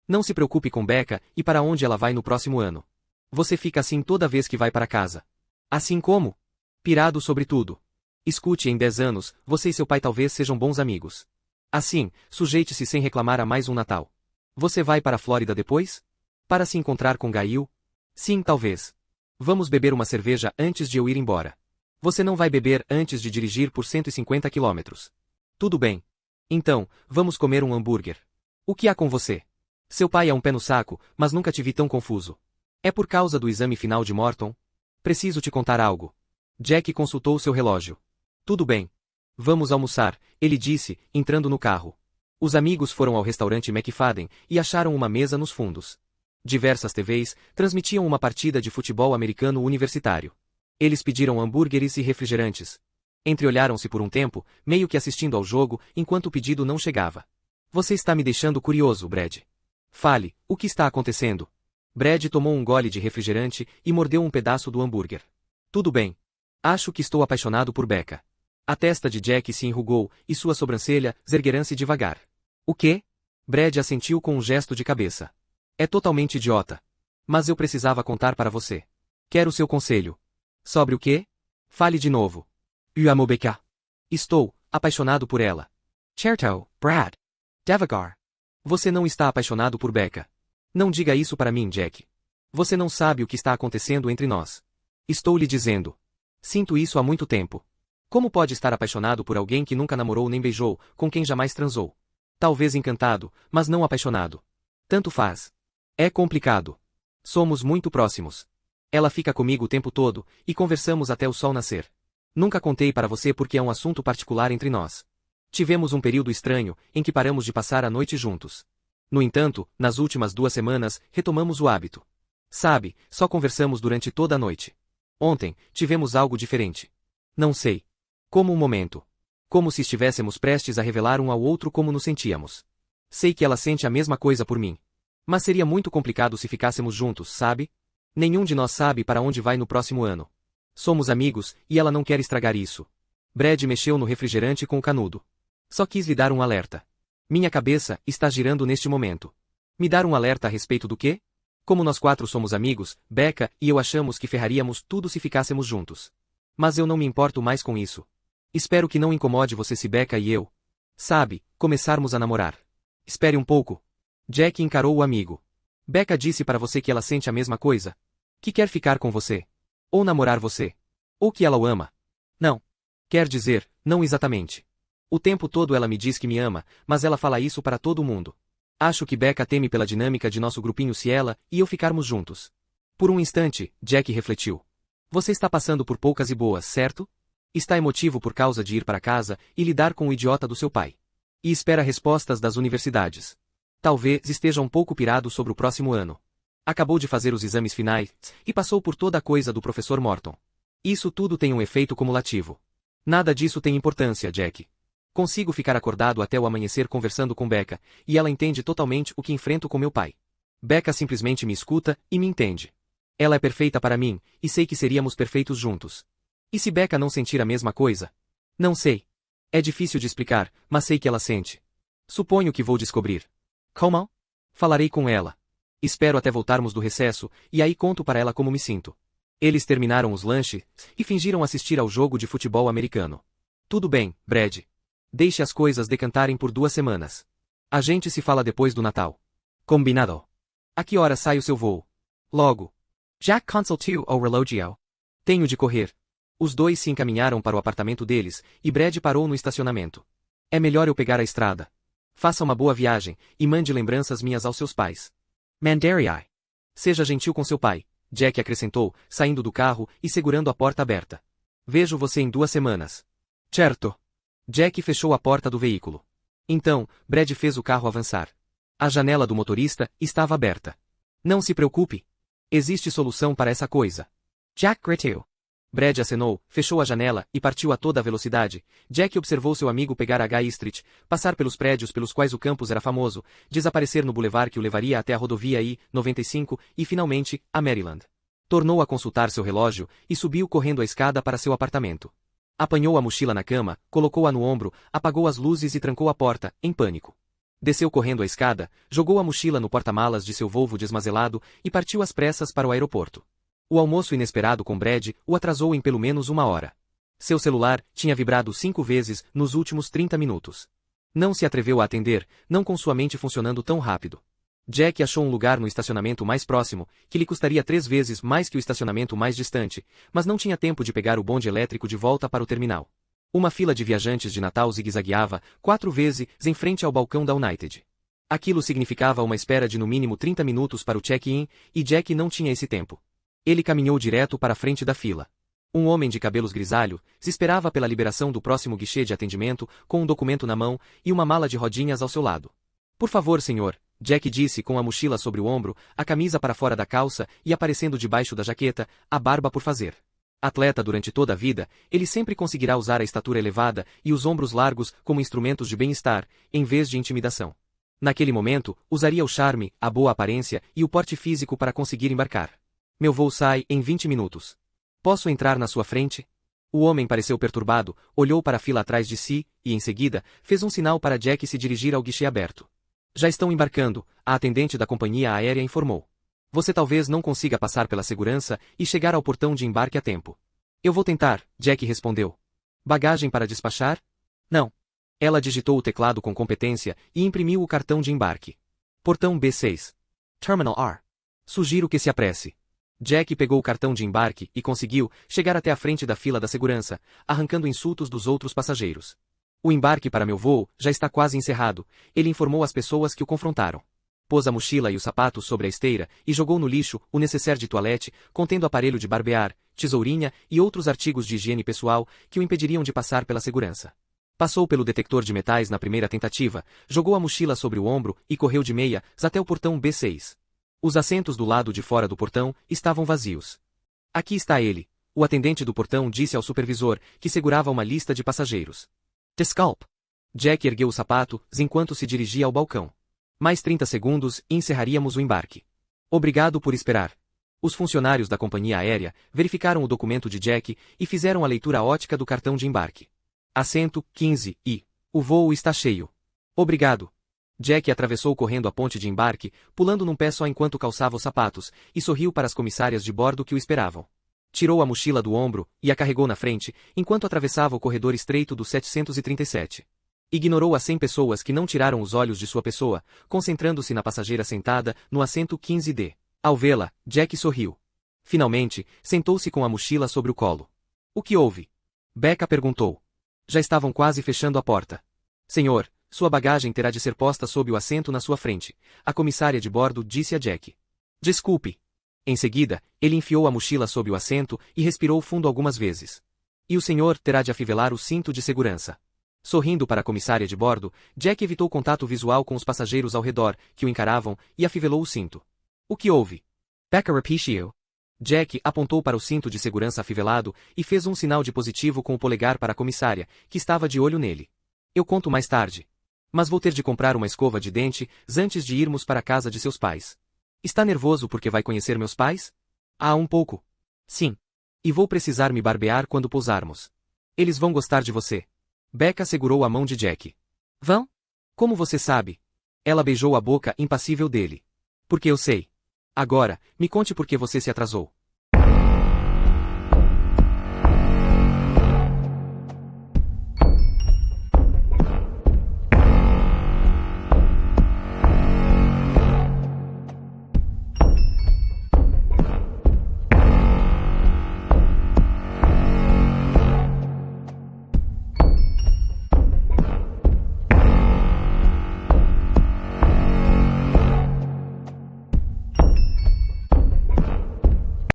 Não se preocupe com Becca e para onde ela vai no próximo ano. Você fica assim toda vez que vai para casa. Assim como? Pirado sobre tudo. Escute, em 10 anos, você e seu pai talvez sejam bons amigos. Assim, sujeite-se sem reclamar a mais um Natal. Você vai para a Flórida depois? Para se encontrar com Gail? Sim, talvez. Vamos beber uma cerveja antes de eu ir embora. Você não vai beber antes de dirigir por 150 quilômetros. Tudo bem. Então, vamos comer um hambúrguer. O que há com você? Seu pai é um pé no saco, mas nunca te vi tão confuso. É por causa do exame final de Morton? Preciso te contar algo. Jack consultou seu relógio. Tudo bem. Vamos almoçar, ele disse, entrando no carro. Os amigos foram ao restaurante McFadden e acharam uma mesa nos fundos. Diversas TVs transmitiam uma partida de futebol americano universitário. Eles pediram hambúrgueres e refrigerantes. Entreolharam-se por um tempo, meio que assistindo ao jogo, enquanto o pedido não chegava. Você está me deixando curioso, Brad. Fale, o que está acontecendo? Brad tomou um gole de refrigerante e mordeu um pedaço do hambúrguer. Tudo bem. Acho que estou apaixonado por Becca. A testa de Jack se enrugou e sua sobrancelha ergueram-se devagar. O quê? Brad assentiu com um gesto de cabeça. É totalmente idiota. Mas eu precisava contar para você. Quero seu conselho. Sobre o quê? Fale de novo. Eu amo Becca. Estou apaixonado por ela. Certo, Brad. Devagar. Você não está apaixonado por Becca. Não diga isso para mim, Jack. Você não sabe o que está acontecendo entre nós. Estou lhe dizendo. Sinto isso há muito tempo. Como pode estar apaixonado por alguém que nunca namorou nem beijou, com quem jamais transou? Talvez encantado, mas não apaixonado. Tanto faz. É complicado. Somos muito próximos. Ela fica comigo o tempo todo, e conversamos até o sol nascer. Nunca contei para você porque é um assunto particular entre nós. Tivemos um período estranho, em que paramos de passar a noite juntos. No entanto, nas últimas 2 semanas, retomamos o hábito. Sabe, só conversamos durante toda a noite. Ontem, tivemos algo diferente. Não sei. Como um momento. Como se estivéssemos prestes a revelar um ao outro como nos sentíamos. Sei que ela sente a mesma coisa por mim. Mas seria muito complicado se ficássemos juntos, sabe? Nenhum de nós sabe para onde vai no próximo ano. Somos amigos, e ela não quer estragar isso. Brad mexeu no refrigerante com o canudo. Só quis lhe dar um alerta. Minha cabeça está girando neste momento. Me dar um alerta a respeito do quê? Como nós 4 somos amigos, Becca e eu achamos que ferraríamos tudo se ficássemos juntos. Mas eu não me importo mais com isso. Espero que não incomode você se Becca e eu, sabe, começarmos a namorar. Espere um pouco. Jack encarou o amigo. Becca disse para você que ela sente a mesma coisa? Que quer ficar com você? Ou namorar você? Ou que ela o ama? Não. Quer dizer, não exatamente. O tempo todo ela me diz que me ama, mas ela fala isso para todo mundo. Acho que Becca teme pela dinâmica de nosso grupinho se ela e eu ficarmos juntos. Por um instante, Jack refletiu. Você está passando por poucas e boas, certo? Está emotivo por causa de ir para casa e lidar com o idiota do seu pai. E espera respostas das universidades. Talvez esteja um pouco pirado sobre o próximo ano. Acabou de fazer os exames finais e passou por toda a coisa do professor Morton. Isso tudo tem um efeito cumulativo. Nada disso tem importância, Jack. Consigo ficar acordado até o amanhecer conversando com Becca, e ela entende totalmente o que enfrento com meu pai. Becca simplesmente me escuta e me entende. Ela é perfeita para mim, e sei que seríamos perfeitos juntos. E se Becca não sentir a mesma coisa? Não sei. É difícil de explicar, mas sei que ela sente. Suponho que vou descobrir. Como? Falarei com ela. Espero até voltarmos do recesso, e aí conto para ela como me sinto. Eles terminaram os lanches e fingiram assistir ao jogo de futebol americano. Tudo bem, Brad. Deixe as coisas decantarem por 2 semanas. A gente se fala depois do Natal. Combinado. A que hora sai o seu voo? Logo. Jack consultou o relógio. Tenho de correr. Os 2 se encaminharam para o apartamento deles, e Brad parou no estacionamento. É melhor eu pegar a estrada. Faça uma boa viagem, e mande lembranças minhas aos seus pais. Mandaria. Seja gentil com seu pai, Jack acrescentou, saindo do carro e segurando a porta aberta. Vejo você em 2 semanas. Certo. Jack fechou a porta do veículo. Então, Brad fez o carro avançar. A janela do motorista estava aberta. Não se preocupe. Existe solução para essa coisa. Jack gritou. Brad acenou, fechou a janela e partiu a toda velocidade. Jack observou seu amigo pegar a High Street, passar pelos prédios pelos quais o campus era famoso, desaparecer no boulevard que o levaria até a rodovia I-95 e, finalmente, a Maryland. Tornou a consultar seu relógio e subiu correndo a escada para seu apartamento. Apanhou a mochila na cama, colocou-a no ombro, apagou as luzes e trancou a porta, em pânico. Desceu correndo a escada, jogou a mochila no porta-malas de seu Volvo desmazelado e partiu às pressas para o aeroporto. O almoço inesperado com Brad o atrasou em pelo menos 1 hora. Seu celular tinha vibrado 5 vezes nos últimos 30 minutos. Não se atreveu a atender, não com sua mente funcionando tão rápido. Jack achou um lugar no estacionamento mais próximo, que lhe custaria 3 vezes mais que o estacionamento mais distante, mas não tinha tempo de pegar o bonde elétrico de volta para o terminal. Uma fila de viajantes de Natal zigue-zagueava 4 vezes em frente ao balcão da United. Aquilo significava uma espera de no mínimo 30 minutos para o check-in, e Jack não tinha esse tempo. Ele caminhou direto para a frente da fila. Um homem de cabelos grisalhos se esperava pela liberação do próximo guichê de atendimento, com um documento na mão e uma mala de rodinhas ao seu lado. Por favor, senhor, Jack disse com a mochila sobre o ombro, a camisa para fora da calça e aparecendo debaixo da jaqueta, a barba por fazer. Atleta durante toda a vida, ele sempre conseguirá usar a estatura elevada e os ombros largos como instrumentos de bem-estar, em vez de intimidação. Naquele momento, usaria o charme, a boa aparência e o porte físico para conseguir embarcar. Meu voo sai em 20 minutos. Posso entrar na sua frente? O homem pareceu perturbado, olhou para a fila atrás de si, e em seguida, fez um sinal para Jack se dirigir ao guichê aberto. Já estão embarcando, a atendente da companhia aérea informou. Você talvez não consiga passar pela segurança e chegar ao portão de embarque a tempo. Eu vou tentar, Jack respondeu. Bagagem para despachar? Não. Ela digitou o teclado com competência e imprimiu o cartão de embarque. Portão B6. Terminal R. Sugiro que se apresse. Jack pegou o cartão de embarque e conseguiu chegar até a frente da fila da segurança, arrancando insultos dos outros passageiros. O embarque para meu voo já está quase encerrado, ele informou às pessoas que o confrontaram. Pôs a mochila e os sapatos sobre a esteira e jogou no lixo o nécessaire de toilette, contendo aparelho de barbear, tesourinha e outros artigos de higiene pessoal que o impediriam de passar pela segurança. Passou pelo detector de metais na primeira tentativa, jogou a mochila sobre o ombro e correu de meias até o portão B6. Os assentos do lado de fora do portão estavam vazios. Aqui está ele, o atendente do portão disse ao supervisor, que segurava uma lista de passageiros. Desculpe. Jack ergueu o sapato enquanto se dirigia ao balcão. Mais 30 segundos e encerraríamos o embarque. Obrigado por esperar. Os funcionários da companhia aérea verificaram o documento de Jack e fizeram a leitura ótica do cartão de embarque. Assento 15 e o voo está cheio. Obrigado. Jack atravessou correndo a ponte de embarque, pulando num pé só enquanto calçava os sapatos, e sorriu para as comissárias de bordo que o esperavam. Tirou a mochila do ombro e a carregou na frente, enquanto atravessava o corredor estreito do 737. Ignorou as 100 pessoas que não tiraram os olhos de sua pessoa, concentrando-se na passageira sentada no assento 15D. Ao vê-la, Jack sorriu. Finalmente, sentou-se com a mochila sobre o colo. O que houve? Becca perguntou. Já estavam quase fechando a porta. Senhor, sua bagagem terá de ser posta sob o assento na sua frente, a comissária de bordo disse a Jack. Desculpe. Em seguida, ele enfiou a mochila sob o assento e respirou fundo algumas vezes. E o senhor terá de afivelar o cinto de segurança. Sorrindo para a comissária de bordo, Jack evitou contato visual com os passageiros ao redor, que o encaravam, e afivelou o cinto. O que houve? Becca repetiu. Jack apontou para o cinto de segurança afivelado e fez um sinal de positivo com o polegar para a comissária, que estava de olho nele. Eu conto mais tarde. Mas vou ter de comprar uma escova de dente antes de irmos para a casa de seus pais. Está nervoso porque vai conhecer meus pais? Ah, um pouco. Sim. E vou precisar me barbear quando pousarmos. Eles vão gostar de você. Becca segurou a mão de Jack. Vão? Como você sabe? Ela beijou a boca impassível dele. Porque eu sei. Agora, me conte por que você se atrasou.